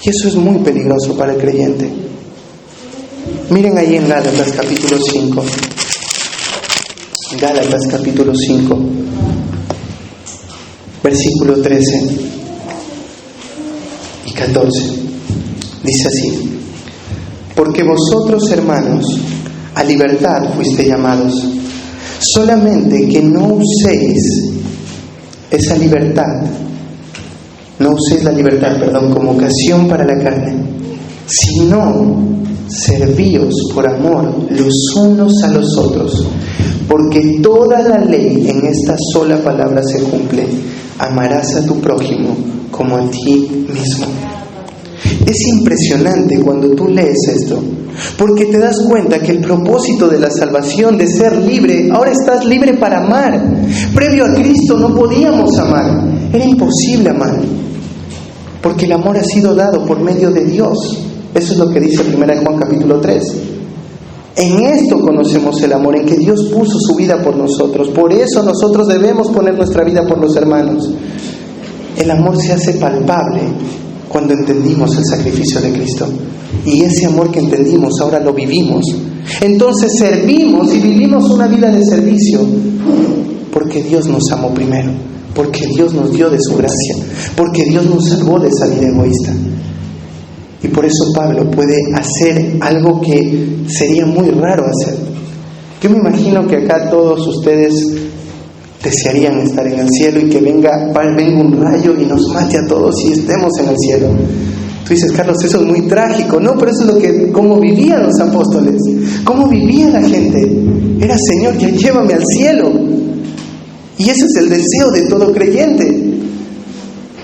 Y eso es muy peligroso para el creyente. Miren ahí en Gálatas capítulo 5. Gálatas capítulo 5, versículo 13 y 14. Dice así: porque vosotros, hermanos, a libertad fuiste llamados. Solamente que no uséis esa libertad, como ocasión para la carne, sino servíos por amor los unos a los otros, porque toda la ley en esta sola palabra se cumple: amarás a tu prójimo como a ti mismo. Es impresionante cuando tú lees esto, porque te das cuenta que el propósito de la salvación, de ser libre, ahora estás libre para amar. Previo a Cristo no podíamos amar, era imposible amar, porque el amor ha sido dado por medio de Dios. Eso es lo que dice 1 Juan capítulo 3. En esto conocemos el amor, en que Dios puso su vida por nosotros. Por eso nosotros debemos poner nuestra vida por los hermanos. El amor se hace palpable cuando entendimos el sacrificio de Cristo. Y ese amor que entendimos ahora lo vivimos. Entonces servimos y vivimos una vida de servicio, porque Dios nos amó primero, porque Dios nos dio de su gracia, porque Dios nos salvó de esa vida egoísta. Y por eso Pablo puede hacer algo que sería muy raro hacer. Yo me imagino que acá todos ustedes desearían estar en el cielo y que venga un rayo y nos mate a todos y estemos en el cielo. Tú dices, Carlos, eso es muy trágico. No, pero eso es cómo vivían los apóstoles, cómo vivía la gente. Era: Señor, ya llévame al cielo. Y ese es el deseo de todo creyente.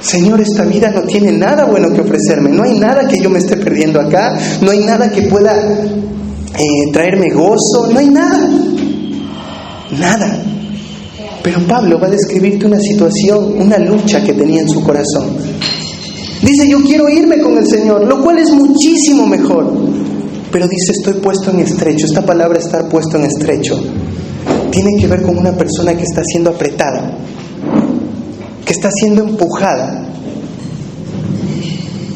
Señor, esta vida no tiene nada bueno que ofrecerme, no hay nada que yo me esté perdiendo acá, no hay nada que pueda traerme gozo, no hay nada. Pero Pablo va a describirte una situación, una lucha que tenía en su corazón. Dice: yo quiero irme con el Señor, lo cual es muchísimo mejor. Pero dice: estoy puesto en estrecho. Esta palabra, estar puesto en estrecho, tiene que ver con una persona que está siendo apretada, que está siendo empujada,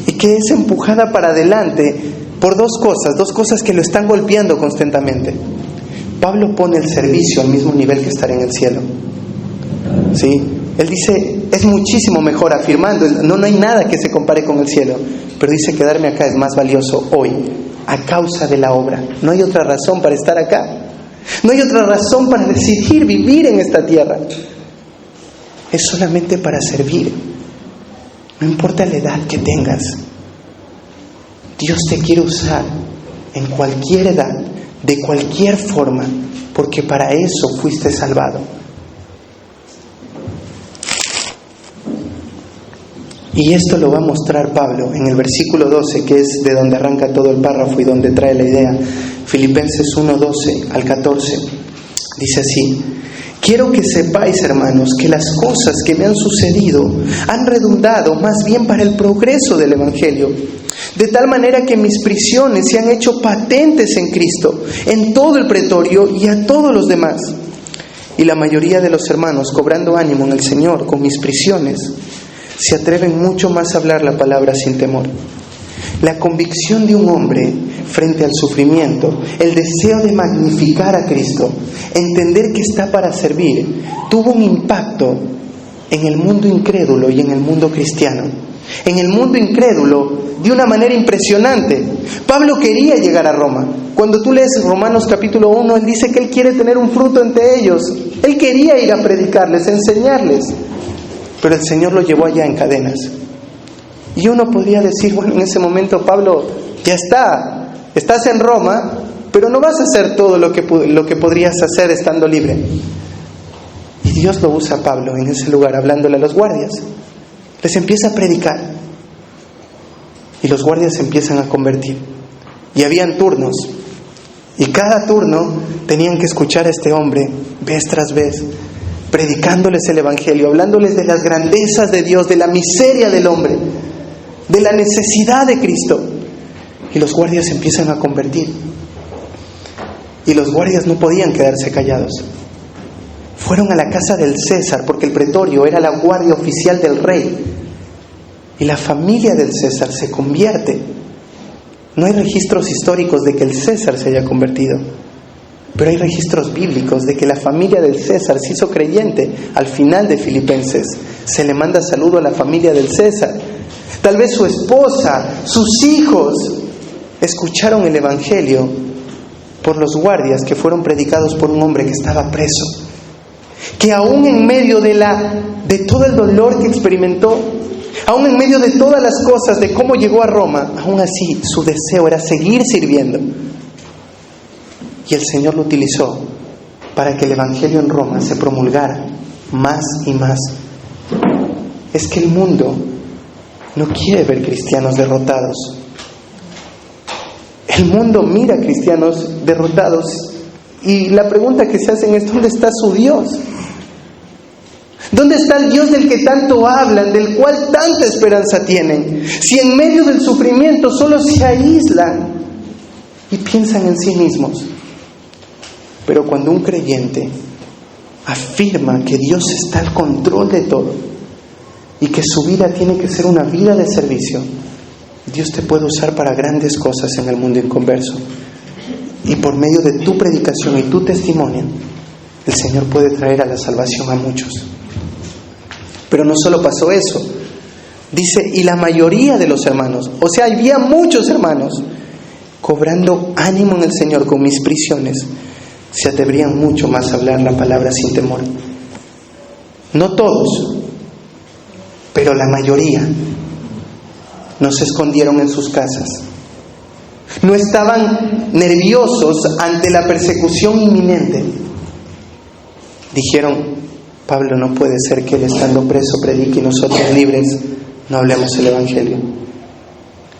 y que es empujada para adelante por dos cosas que lo están golpeando constantemente. Pablo pone el servicio al mismo nivel que estar en el cielo. ¿Sí? Él dice: es muchísimo mejor, afirmando, no hay nada que se compare con el cielo, pero dice: quedarme acá es más valioso hoy, a causa de la obra. No hay otra razón para estar acá, no hay otra razón para decidir vivir en esta tierra. Es solamente para servir. No importa la edad que tengas, Dios te quiere usar en cualquier edad, de cualquier forma, porque para eso fuiste salvado. Y esto lo va a mostrar Pablo en el versículo 12, que es de donde arranca todo el párrafo y donde trae la idea. Filipenses 1:12 al 14. Dice así: quiero que sepáis, hermanos, que las cosas que me han sucedido han redundado más bien para el progreso del Evangelio, de tal manera que mis prisiones se han hecho patentes en Cristo, en todo el pretorio y a todos los demás. Y la mayoría de los hermanos, cobrando ánimo en el Señor con mis prisiones, se atreven mucho más a hablar la palabra sin temor. La convicción de un hombre frente al sufrimiento, el deseo de magnificar a Cristo, entender que está para servir, tuvo un impacto en el mundo incrédulo y en el mundo cristiano. En el mundo incrédulo, de una manera impresionante. Pablo quería llegar a Roma. Cuando tú lees Romanos capítulo 1, él dice que él quiere tener un fruto entre ellos. Él quería ir a predicarles, a enseñarles. Pero el Señor lo llevó allá en cadenas. Y uno podría decir: bueno, en ese momento, Pablo, ya estás en Roma, pero no vas a hacer todo lo que podrías hacer estando libre. Y Dios lo usa a Pablo en ese lugar, hablándole a los guardias. Les empieza a predicar. Y los guardias se empiezan a convertir. Y habían turnos. Y cada turno tenían que escuchar a este hombre, vez tras vez, predicándoles el Evangelio, hablándoles de las grandezas de Dios, de la miseria del hombre, de la necesidad de Cristo. Y los guardias se empiezan a convertir. Y los guardias no podían quedarse callados. Fueron a la casa del César, porque el pretorio era la guardia oficial del rey. Y la familia del César se convierte. No hay registros históricos de que el César se haya convertido, pero hay registros bíblicos de que la familia del César se hizo creyente. Al final de Filipenses se le manda saludo a la familia del César. Tal vez su esposa, sus hijos escucharon el Evangelio por los guardias que fueron predicados por un hombre que estaba preso, que aún en medio de todo el dolor que experimentó, aún en medio de todas las cosas, de cómo llegó a Roma, aún así su deseo era seguir sirviendo. Y el Señor lo utilizó para que el Evangelio en Roma se promulgara más y más. Es que el mundo no quiere ver cristianos derrotados. El mundo mira a cristianos derrotados y la pregunta que se hacen es: ¿dónde está su Dios? ¿Dónde está el Dios del que tanto hablan, del cual tanta esperanza tienen? Si en medio del sufrimiento solo se aíslan y piensan en sí mismos. Pero cuando un creyente afirma que Dios está al control de todo y que su vida tiene que ser una vida de servicio, Dios te puede usar para grandes cosas en el mundo inconverso. Y por medio de tu predicación y tu testimonio, el Señor puede traer a la salvación a muchos. Pero no solo pasó eso. Dice, y la mayoría de los hermanos, o sea, había muchos hermanos, cobrando ánimo en el Señor con mis prisiones, se atreverían mucho más a hablar la palabra sin temor. No todos, pero la mayoría no se escondieron en sus casas. No estaban nerviosos ante la persecución inminente. Dijeron: Pablo no puede ser que él estando preso predique y nosotros libres no hablemos el Evangelio.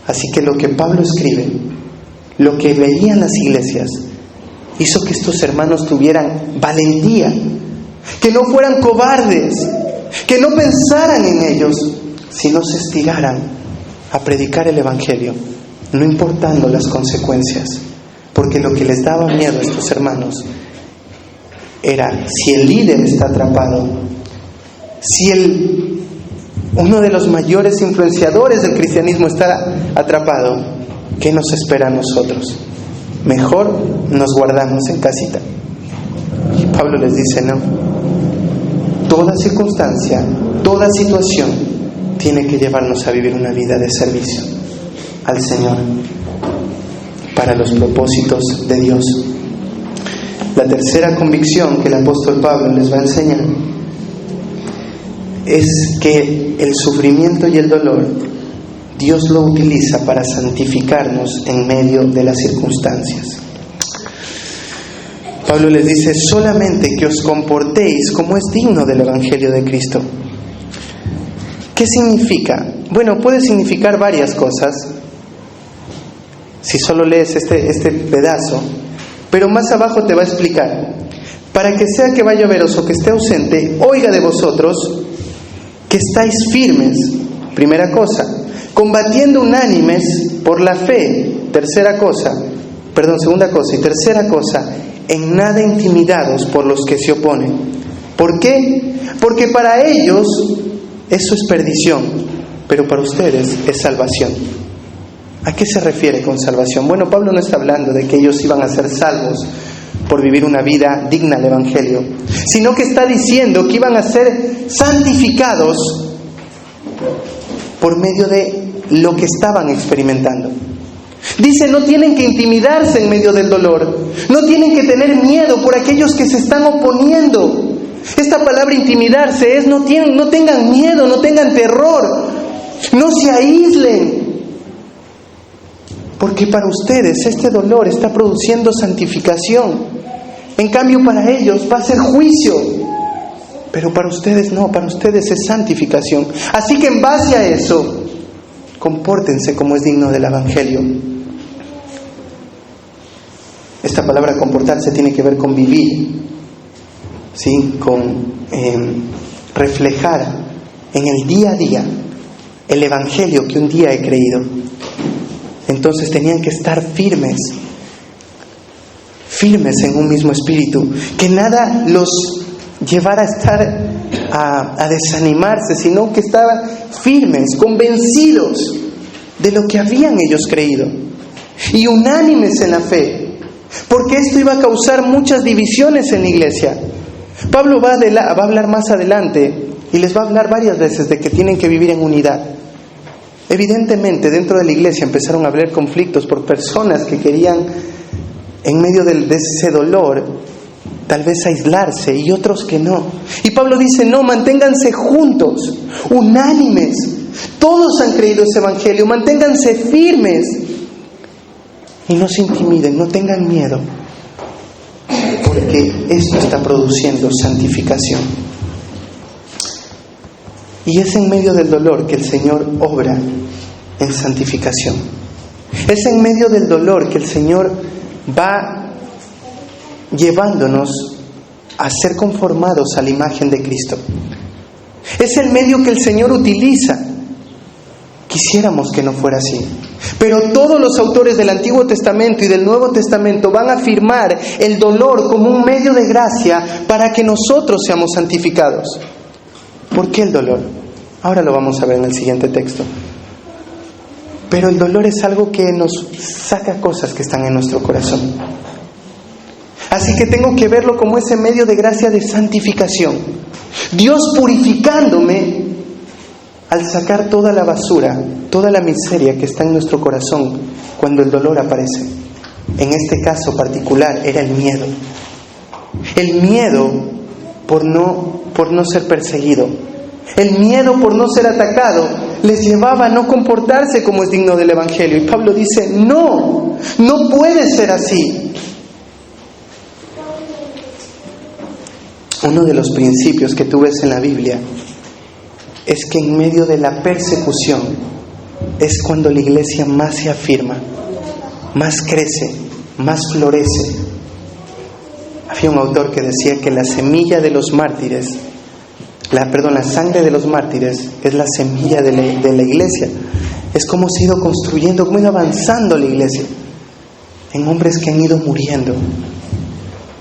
Así que lo que Pablo escribe, lo que veían las iglesias, hizo que estos hermanos tuvieran valentía, que no fueran cobardes, que no pensaran en ellos, sino se estiraran a predicar el Evangelio, no importando las consecuencias, porque lo que les daba miedo a estos hermanos era: si el líder está atrapado, si uno de los mayores influenciadores del cristianismo está atrapado, ¿qué nos espera a nosotros? Mejor nos guardamos en casita. Y Pablo les dice: no, toda circunstancia, toda situación tiene que llevarnos a vivir una vida de servicio al Señor para los propósitos de Dios. La tercera convicción que el apóstol Pablo les va a enseñar es que el sufrimiento y el dolor Dios lo utiliza para santificarnos en medio de las circunstancias. Pablo les dice: solamente que os comportéis como es digno del Evangelio de Cristo. ¿Qué significa? Bueno, puede significar varias cosas si solo lees este pedazo, pero más abajo te va a explicar: para que sea que vaya a veros o que esté ausente, oiga de vosotros que estáis firmes, primera cosa, combatiendo unánimes por la fe, segunda cosa, y tercera cosa, en nada intimidados por los que se oponen. ¿Por qué? Porque para ellos eso es perdición, pero para ustedes es salvación. ¿A qué se refiere con salvación? Bueno, Pablo no está hablando de que ellos iban a ser salvos por vivir una vida digna del Evangelio, sino que está diciendo que iban a ser santificados por medio de lo que estaban experimentando. Dice: no tienen que intimidarse en medio del dolor, no tienen que tener miedo por aquellos que se están oponiendo. Esta palabra intimidarse es: no tengan miedo, no tengan terror, no se aíslen. Porque para ustedes este dolor está produciendo santificación. En cambio para ellos va a ser juicio. Pero para ustedes no, para ustedes es santificación. Así que en base a eso, compórtense como es digno del Evangelio. Esta palabra comportarse tiene que ver con vivir, ¿sí? Con reflejar en el día a día el Evangelio que un día he creído. Entonces tenían que estar firmes en un mismo espíritu, que nada los llevara a estar a desanimarse, sino que estaban firmes, convencidos de lo que habían ellos creído y unánimes en la fe, porque esto iba a causar muchas divisiones en la iglesia. Pablo va a hablar más adelante y les va a hablar varias veces de que tienen que vivir en unidad. Evidentemente dentro de la iglesia empezaron a haber conflictos por personas que querían en medio de ese dolor, tal vez aislarse, y otros que no. Y Pablo dice, no, manténganse juntos, unánimes. Todos han creído ese evangelio, manténganse firmes. Y no se intimiden, no tengan miedo, porque esto está produciendo santificación. Y es en medio del dolor que el Señor obra en santificación. Es en medio del dolor que el Señor va llevándonos a ser conformados a la imagen de Cristo. Es el medio que el Señor utiliza. Quisiéramos que no fuera así, pero todos los autores del Antiguo Testamento y del Nuevo Testamento van a afirmar el dolor como un medio de gracia para que nosotros seamos santificados. ¿Por qué el dolor? Ahora lo vamos a ver en el siguiente texto. Pero el dolor es algo que nos saca cosas que están en nuestro corazón. Así que tengo que verlo como ese medio de gracia de santificación. Dios purificándome al sacar toda la basura, toda la miseria que está en nuestro corazón cuando el dolor aparece. En este caso particular era el miedo. El miedo por no ser perseguido. El miedo por no ser atacado les llevaba a no comportarse como es digno del Evangelio. Y Pablo dice, no puede ser así. Uno de los principios que tú ves en la Biblia es que en medio de la persecución es cuando la iglesia más se afirma, más crece, más florece. Había un autor que decía que la semilla de los mártires, la sangre de los mártires es la semilla de la iglesia. Es como se ha ido construyendo, como ha ido avanzando la iglesia en hombres que han ido muriendo.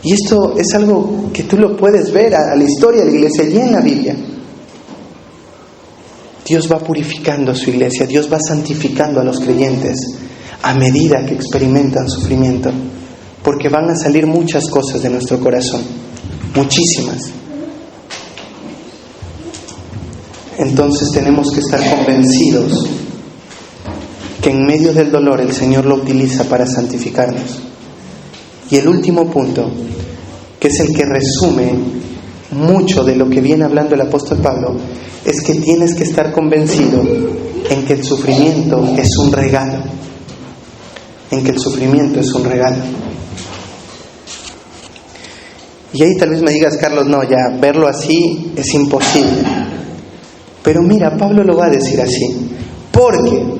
Y esto es algo que tú lo puedes ver a la historia de la iglesia y en la Biblia. Dios va purificando a su iglesia, Dios va santificando a los creyentes a medida que experimentan sufrimiento, porque van a salir muchas cosas de nuestro corazón, muchísimas. Entonces tenemos que estar convencidos que en medio del dolor el Señor lo utiliza para santificarnos. Y el último punto, que es el que resume mucho de lo que viene hablando el apóstol Pablo, es que tienes que estar convencido en que el sufrimiento es un regalo. En que el sufrimiento es un regalo. Y ahí tal vez me digas, Carlos, no, ya verlo así es imposible. Pero mira, Pablo lo va a decir así. ¿Por qué?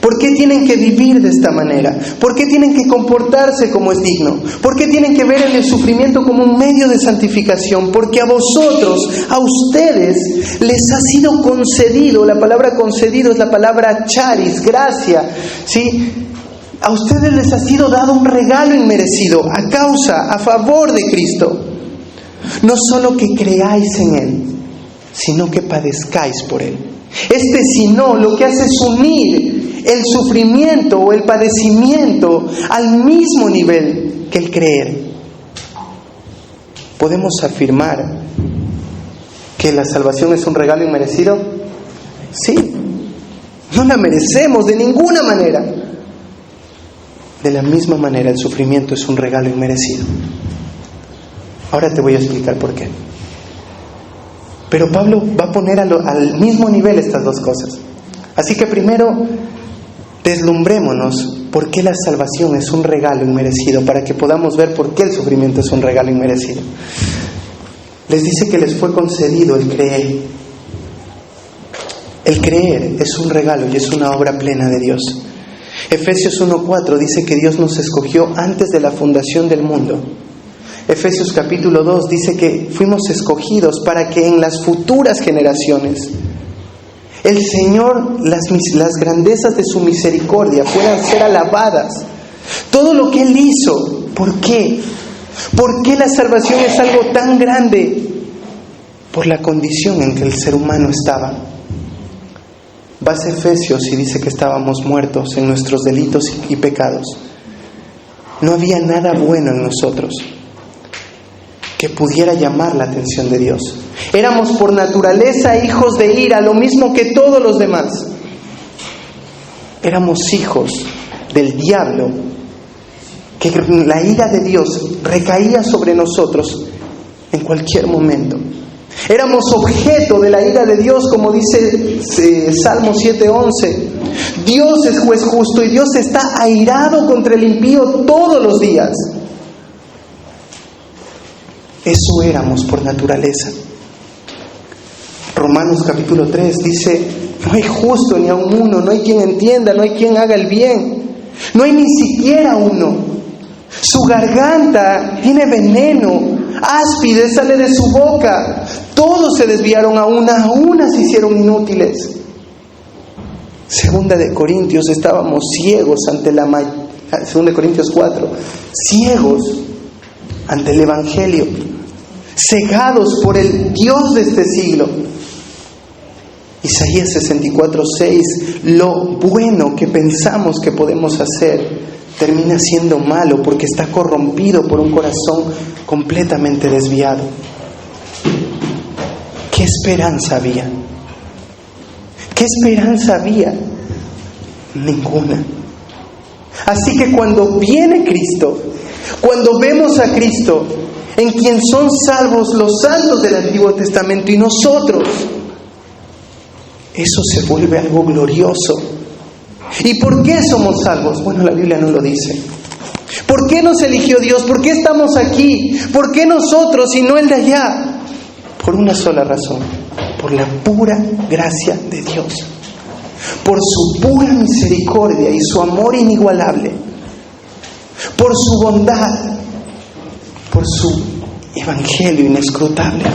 ¿Por qué tienen que vivir de esta manera? ¿Por qué tienen que comportarse como es digno? ¿Por qué tienen que ver el sufrimiento como un medio de santificación? Porque a vosotros, a ustedes, les ha sido concedido, la palabra concedido es la palabra charis, gracia, ¿sí? A ustedes les ha sido dado un regalo inmerecido, a favor de Cristo. No solo que creáis en Él, sino que padezcáis por Él. Sino lo que hace es unir el sufrimiento o el padecimiento al mismo nivel que el creer. ¿Podemos afirmar que la salvación es un regalo inmerecido? Sí, no la merecemos de ninguna manera. De la misma manera el sufrimiento es un regalo inmerecido. Ahora te voy a explicar por qué. Pero Pablo va a poner al mismo nivel estas dos cosas. Así que primero deslumbrémonos por qué la salvación es un regalo inmerecido, para que podamos ver por qué el sufrimiento es un regalo inmerecido. Les dice que les fue concedido el creer. El creer es un regalo y es una obra plena de Dios. Efesios 1:4 dice que Dios nos escogió antes de la fundación del mundo. Efesios capítulo 2 dice que fuimos escogidos para que en las futuras generaciones el Señor, las grandezas de su misericordia puedan ser alabadas. Todo lo que Él hizo, ¿por qué? ¿Por qué la salvación es algo tan grande? Por la condición en que el ser humano estaba. Vas a Efesios y dice que estábamos muertos en nuestros delitos y pecados. No había nada bueno en nosotros que pudiera llamar la atención de Dios. Éramos por naturaleza hijos de ira, lo mismo que todos los demás. Éramos hijos del diablo que la ira de Dios recaía sobre nosotros en cualquier momento. Éramos objeto de la ira de Dios, como dice Salmo 7:11. Dios es juez justo y Dios está airado contra el impío todos los días. Eso éramos por naturaleza. Romanos capítulo 3 dice: no hay justo ni aun uno, no hay quien entienda, no hay quien haga el bien, no hay ni siquiera uno. Su garganta tiene veneno, áspide sale de su boca. Todos se desviaron a una se hicieron inútiles. Segunda de Corintios, estábamos ciegos ante Segunda de Corintios 4, ciegos ante el Evangelio, cegados por el Dios de este siglo. Isaías 64:6, lo bueno que pensamos que podemos hacer termina siendo malo porque está corrompido por un corazón completamente desviado. ¿Qué esperanza había? ¿Qué esperanza había? Ninguna. Así que cuando viene Cristo, cuando vemos a Cristo, en quien son salvos los santos del Antiguo Testamento y nosotros, eso se vuelve algo glorioso. ¿Y por qué somos salvos? Bueno, la Biblia no lo dice. ¿Por qué nos eligió Dios? ¿Por qué estamos aquí? ¿Por qué nosotros y no el de allá? Por una sola razón: por la pura gracia de Dios, por su pura misericordia y su amor inigualable, por su bondad, por su evangelio inescrutable.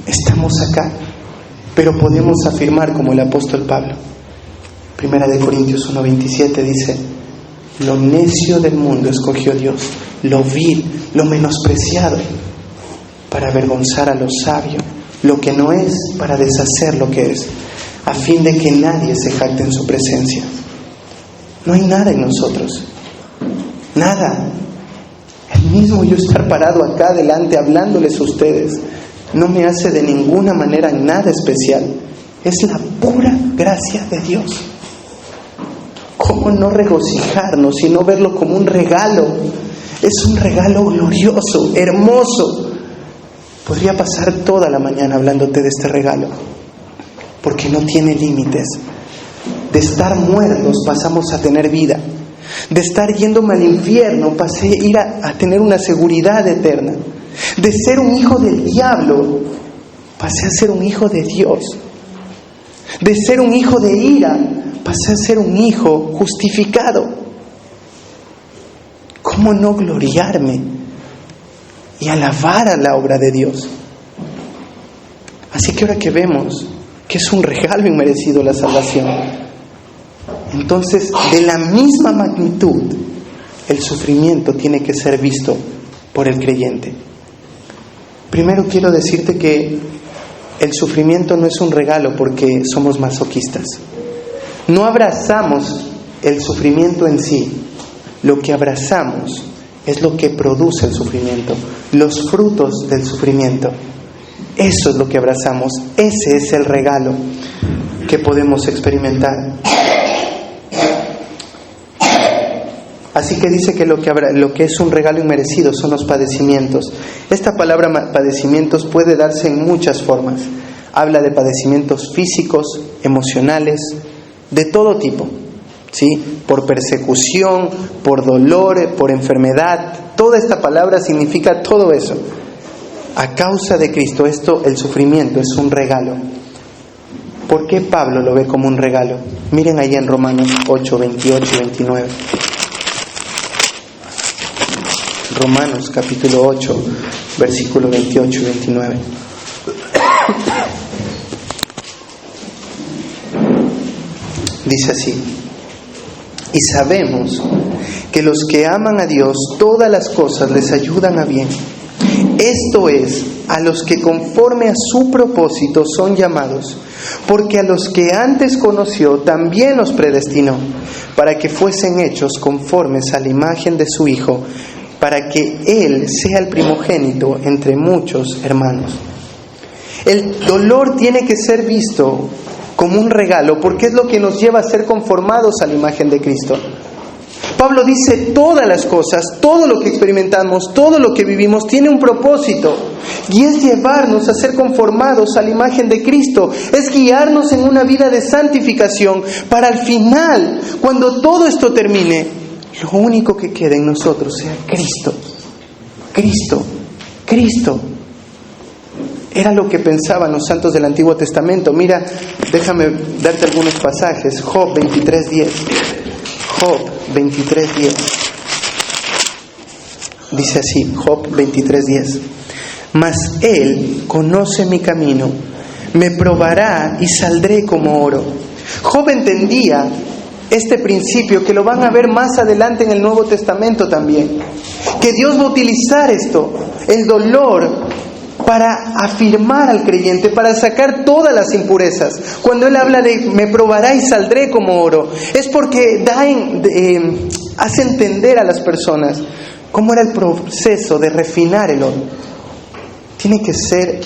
Estamos acá, pero podemos afirmar como el apóstol Pablo. Primera de Corintios 1:27 dice: lo necio del mundo escogió Dios, lo vil, lo menospreciado, para avergonzar a lo sabio, lo que no es, para deshacer lo que es, a fin de que nadie se jacte en su presencia. No hay nada en nosotros, nada. El mismo yo estar parado acá adelante hablándoles a ustedes no me hace de ninguna manera nada especial. Es la pura gracia de Dios. ¿Cómo no regocijarnos y no verlo como un regalo? Es un regalo glorioso, hermoso. Podría pasar toda la mañana hablándote de este regalo, porque no tiene límites. De estar muertos pasamos a tener vida. De estar yéndome al infierno pasé a ir a tener una seguridad eterna. De ser un hijo del diablo pasé a ser un hijo de Dios. De ser un hijo de ira pasé a ser un hijo justificado. ¿Cómo no gloriarme y alabar a la obra de Dios? Así que ahora que vemos que es un regalo inmerecido la salvación, entonces de la misma magnitud el sufrimiento tiene que ser visto por el creyente. Primero quiero decirte que el sufrimiento no es un regalo porque somos masoquistas. No abrazamos el sufrimiento en sí. Lo que abrazamos es lo que produce el sufrimiento, los frutos del sufrimiento. Eso es lo que abrazamos. Ese es el regalo que podemos experimentar. Así que dice que lo que es un regalo inmerecido son los padecimientos. Esta palabra padecimientos puede darse en muchas formas. Habla de padecimientos físicos, emocionales, de todo tipo, ¿sí? Por persecución, por dolor, por enfermedad. Toda esta palabra significa todo eso. A causa de Cristo, el sufrimiento es un regalo. ¿Por qué Pablo lo ve como un regalo? Miren ahí en Romanos 8, 28 y 29. Romanos capítulo 8, versículo 28 y 29. Dice así: y sabemos que los que aman a Dios, todas las cosas les ayudan a bien. Esto es, a los que conforme a su propósito son llamados, porque a los que antes conoció también los predestinó, para que fuesen hechos conformes a la imagen de su Hijo, para que Él sea el primogénito entre muchos hermanos. El dolor tiene que ser visto como un regalo, porque es lo que nos lleva a ser conformados a la imagen de Cristo. Pablo dice todas las cosas, todo lo que experimentamos, todo lo que vivimos tiene un propósito, y es llevarnos a ser conformados a la imagen de Cristo, es guiarnos en una vida de santificación para al final, cuando todo esto termine, lo único que quede en nosotros sea Cristo. Cristo, Cristo. Era lo que pensaban los santos del Antiguo Testamento. Mira, déjame darte algunos pasajes. Job 23:10. Job 23:10. Dice así, Job 23:10. Mas Él conoce mi camino, me probará y saldré como oro. Job entendía este principio, que lo van a ver más adelante en el Nuevo Testamento también, que Dios va a utilizar esto, el dolor, para afirmar al creyente, para sacar todas las impurezas. Cuando él habla de me probará y saldré como oro, es porque hace entender a las personas cómo era el proceso de refinar el oro. Tiene que ser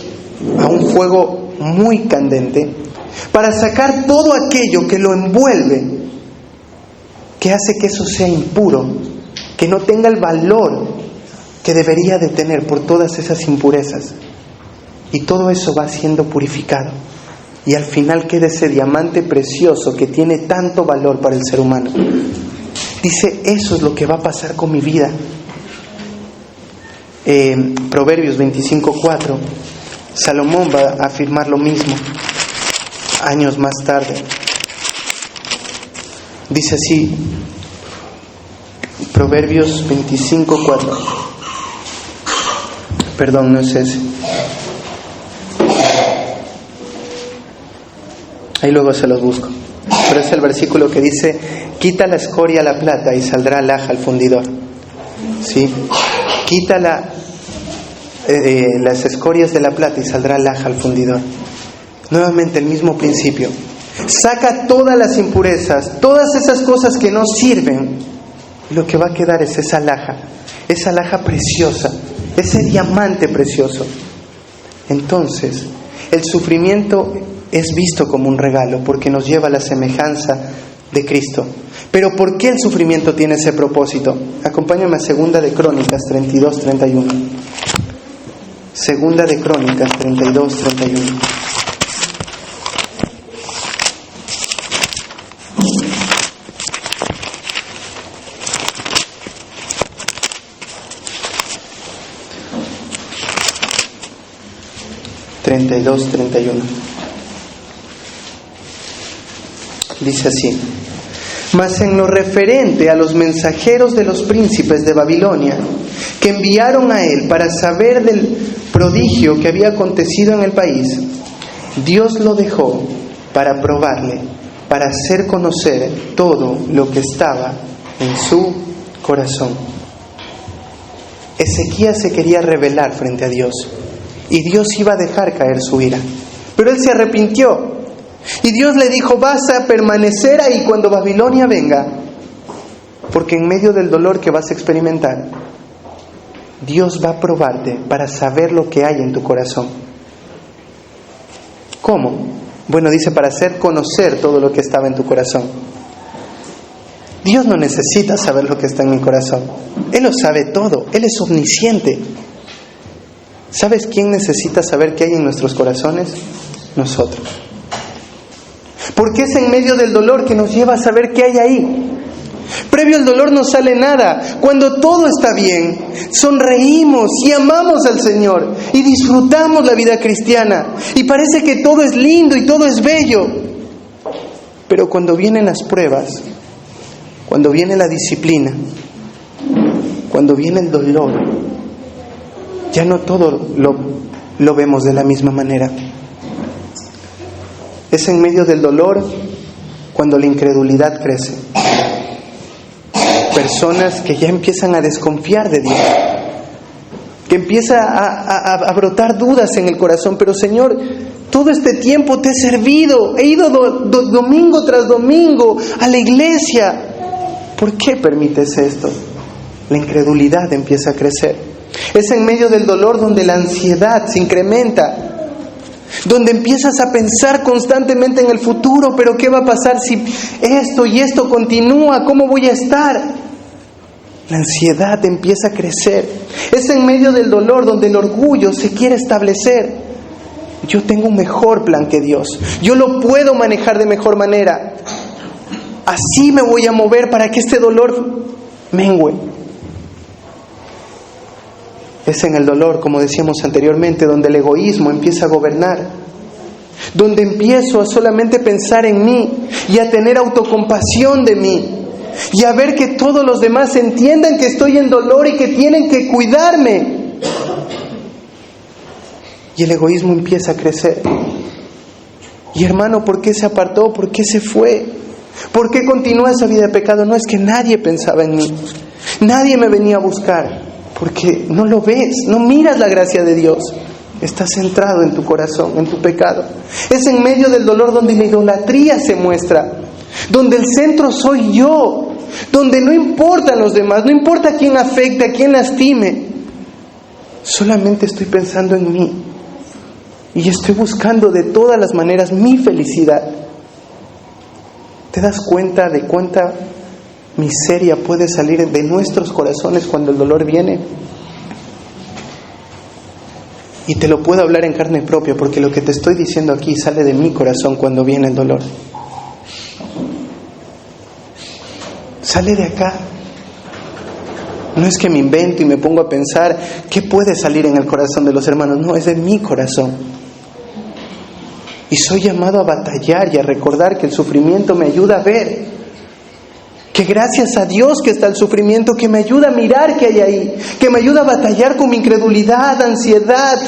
a un fuego muy candente para sacar todo aquello que lo envuelve, que hace que eso sea impuro, que no tenga el valor que debería de tener por todas esas impurezas. Y todo eso va siendo purificado. Y al final queda ese diamante precioso que tiene tanto valor para el ser humano. Dice, eso es lo que va a pasar con mi vida. Proverbios 25:4. Salomón va a afirmar lo mismo años más tarde. Dice así, Proverbios 25:4. Perdón, no es ese. Ahí luego se los busco. Pero es el versículo que dice, quita la escoria a la plata y saldrá alhaja al fundidor. ¿Sí? Quita las escorias de la plata y saldrá alhaja al fundidor. Nuevamente el mismo principio. Saca todas las impurezas, todas esas cosas que no sirven. Y lo que va a quedar es esa alhaja preciosa, ese diamante precioso. Entonces, el sufrimiento es visto como un regalo porque nos lleva a la semejanza de Cristo. Pero ¿por qué el sufrimiento tiene ese propósito? Acompáñame a Segunda de Crónicas 32:31. Segunda de Crónicas 32:31. Dice así: mas en lo referente a los mensajeros de los príncipes de Babilonia, que enviaron a él para saber del prodigio que había acontecido en el país, Dios lo dejó para probarle, para hacer conocer todo lo que estaba en su corazón. Ezequías se quería rebelar frente a Dios, y Dios iba a dejar caer su ira, pero él se arrepintió. Y Dios le dijo: vas a permanecer ahí cuando Babilonia venga, porque en medio del dolor que vas a experimentar, Dios va a probarte para saber lo que hay en tu corazón. ¿Cómo? Bueno, dice, para hacer conocer todo lo que estaba en tu corazón. Dios no necesita saber lo que está en mi corazón. Él lo sabe todo. Él es omnisciente. ¿Sabes quién necesita saber qué hay en nuestros corazones? Nosotros. Porque es en medio del dolor que nos lleva a saber qué hay ahí. Previo al dolor no sale nada. Cuando todo está bien, sonreímos y amamos al Señor y disfrutamos la vida cristiana. Y parece que todo es lindo y todo es bello. Pero cuando vienen las pruebas, cuando viene la disciplina, cuando viene el dolor, ya no todo lo vemos de la misma manera. Es en medio del dolor cuando la incredulidad crece. Personas que ya empiezan a desconfiar de Dios, que empieza a brotar dudas en el corazón. Pero Señor, todo este tiempo te he servido, he ido domingo tras domingo a la iglesia. ¿Por qué permites esto? La incredulidad empieza a crecer. Es en medio del dolor donde la ansiedad se incrementa, donde empiezas a pensar constantemente en el futuro. Pero ¿qué va a pasar si esto y esto continúa? ¿Cómo voy a estar? La ansiedad empieza a crecer. Es en medio del dolor donde el orgullo se quiere establecer. Yo tengo un mejor plan que Dios. Yo lo puedo manejar de mejor manera. Así me voy a mover para que este dolor mengüe. Es en el dolor, como decíamos anteriormente, donde el egoísmo empieza a gobernar. Donde empiezo a solamente pensar en mí y a tener autocompasión de mí. Y a ver que todos los demás entiendan que estoy en dolor y que tienen que cuidarme. Y el egoísmo empieza a crecer. Y hermano, ¿por qué se apartó? ¿Por qué se fue? ¿Por qué continúa esa vida de pecado? No es que nadie pensaba en mí. Nadie me venía a buscar. Porque no lo ves, no miras la gracia de Dios. Estás centrado en tu corazón, en tu pecado. Es en medio del dolor donde la idolatría se muestra. Donde el centro soy yo. Donde no importan los demás, no importa quién afecte, a quién lastime. Solamente estoy pensando en mí. Y estoy buscando de todas las maneras mi felicidad. ¿Te das cuenta de cuánta miseria puede salir de nuestros corazones cuando el dolor viene? Y te lo puedo hablar en carne propia, porque lo que te estoy diciendo aquí sale de mi corazón cuando viene el dolor. Sale de acá. No es que me invento y me pongo a pensar qué puede salir en el corazón de los hermanos. No, es de mi corazón. Y soy llamado a batallar y a recordar que el sufrimiento me ayuda a ver. Que gracias a Dios que está el sufrimiento, que me ayuda a mirar qué hay ahí. Que me ayuda a batallar con mi incredulidad, ansiedad.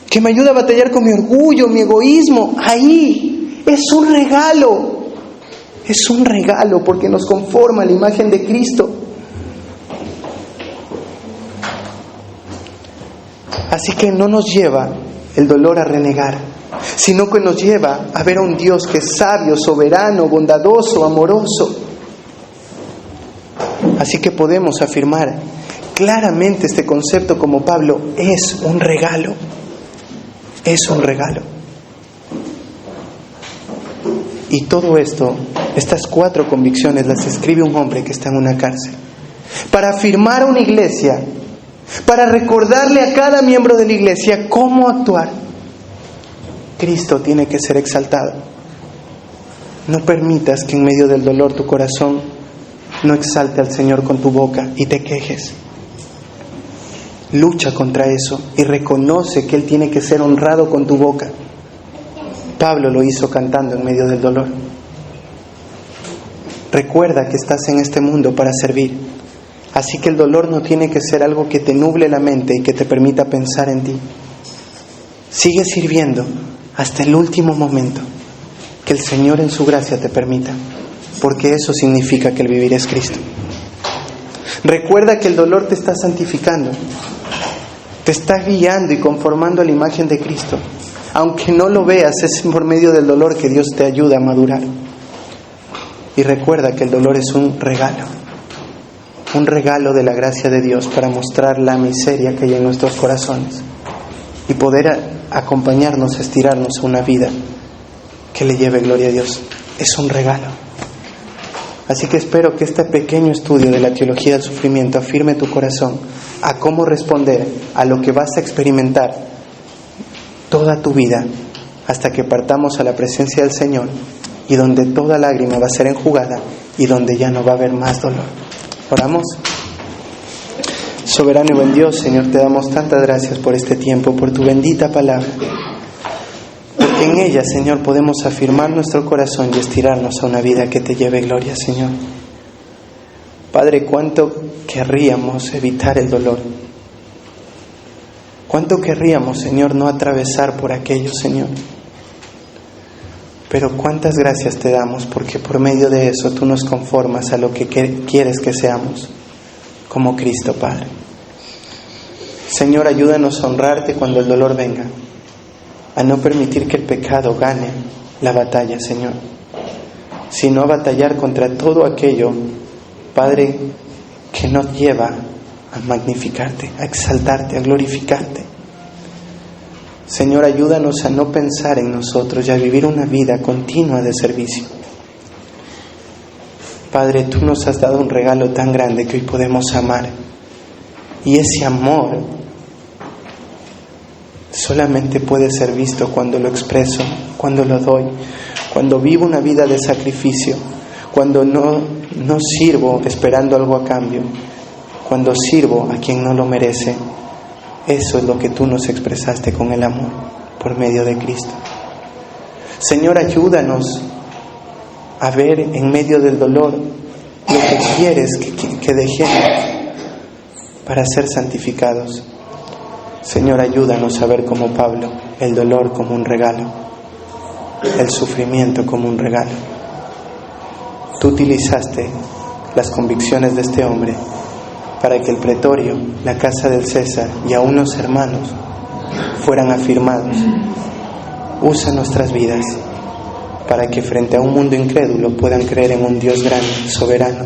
Que me ayuda a batallar con mi orgullo, mi egoísmo. Ahí es un regalo. Es un regalo porque nos conforma a la imagen de Cristo. Así que no nos lleva el dolor a renegar, sino que nos lleva a ver a un Dios que es sabio, soberano, bondadoso, amoroso. Así que podemos afirmar claramente este concepto como Pablo: es un regalo. Es un regalo. Y todo esto, estas 4 convicciones las escribe un hombre que está en una cárcel. Para afirmar a una iglesia, para recordarle a cada miembro de la iglesia cómo actuar. Cristo tiene que ser exaltado. No permitas que en medio del dolor tu corazón no exalte al Señor con tu boca y te quejes. Lucha contra eso y reconoce que Él tiene que ser honrado con tu boca. Pablo lo hizo cantando en medio del dolor. Recuerda que estás en este mundo para servir. Así que el dolor no tiene que ser algo que te nuble la mente y que te permita pensar en ti. Sigue sirviendo hasta el último momento que el Señor en su gracia te permita, porque eso significa que el vivir es Cristo. Recuerda que el dolor te está santificando, te está guiando y conformando a la imagen de Cristo. Aunque no lo veas, es por medio del dolor que Dios te ayuda a madurar. Y recuerda que el dolor es un regalo de la gracia de Dios para mostrar la miseria que hay en nuestros corazones y poder acompañarnos, estirarnos a una vida que le lleve gloria a Dios. Es un regalo. Así que espero que este pequeño estudio de la teología del sufrimiento afirme tu corazón a cómo responder a lo que vas a experimentar toda tu vida hasta que partamos a la presencia del Señor, y donde toda lágrima va a ser enjugada y donde ya no va a haber más dolor. Oramos. Soberano y buen Dios, Señor, te damos tantas gracias por este tiempo, por tu bendita palabra, porque en ella, Señor, podemos afirmar nuestro corazón y estirarnos a una vida que te lleve gloria, Señor. Padre, cuánto querríamos evitar el dolor. Cuánto querríamos, Señor, no atravesar por aquello, Señor. Pero cuántas gracias te damos, porque por medio de eso tú nos conformas a lo que quieres que seamos, como Cristo, Padre. Señor, ayúdanos a honrarte cuando el dolor venga, a no permitir que el pecado gane la batalla, Señor, sino a batallar contra todo aquello, Padre, que nos lleva a magnificarte, a exaltarte, a glorificarte. Señor, ayúdanos a no pensar en nosotros y a vivir una vida continua de servicio. Padre, tú nos has dado un regalo tan grande que hoy podemos amar. Y ese amor solamente puede ser visto cuando lo expreso, cuando lo doy, cuando vivo una vida de sacrificio, cuando no sirvo esperando algo a cambio, cuando sirvo a quien no lo merece. Eso es lo que tú nos expresaste con el amor por medio de Cristo. Señor, ayúdanos a ver en medio del dolor lo que quieres que dejemos para ser santificados. Señor, ayúdanos a ver como Pablo el dolor como un regalo, el sufrimiento como un regalo. Tú utilizaste las convicciones de este hombre para que el pretorio, la casa del César y aún los hermanos fueran afirmados. Usa nuestras vidas para que frente a un mundo incrédulo puedan creer en un Dios grande, soberano,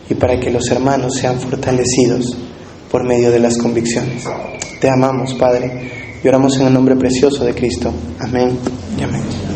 y para que los hermanos sean fortalecidos por medio de las convicciones. Te amamos, Padre, y oramos en el nombre precioso de Cristo. Amén y amén.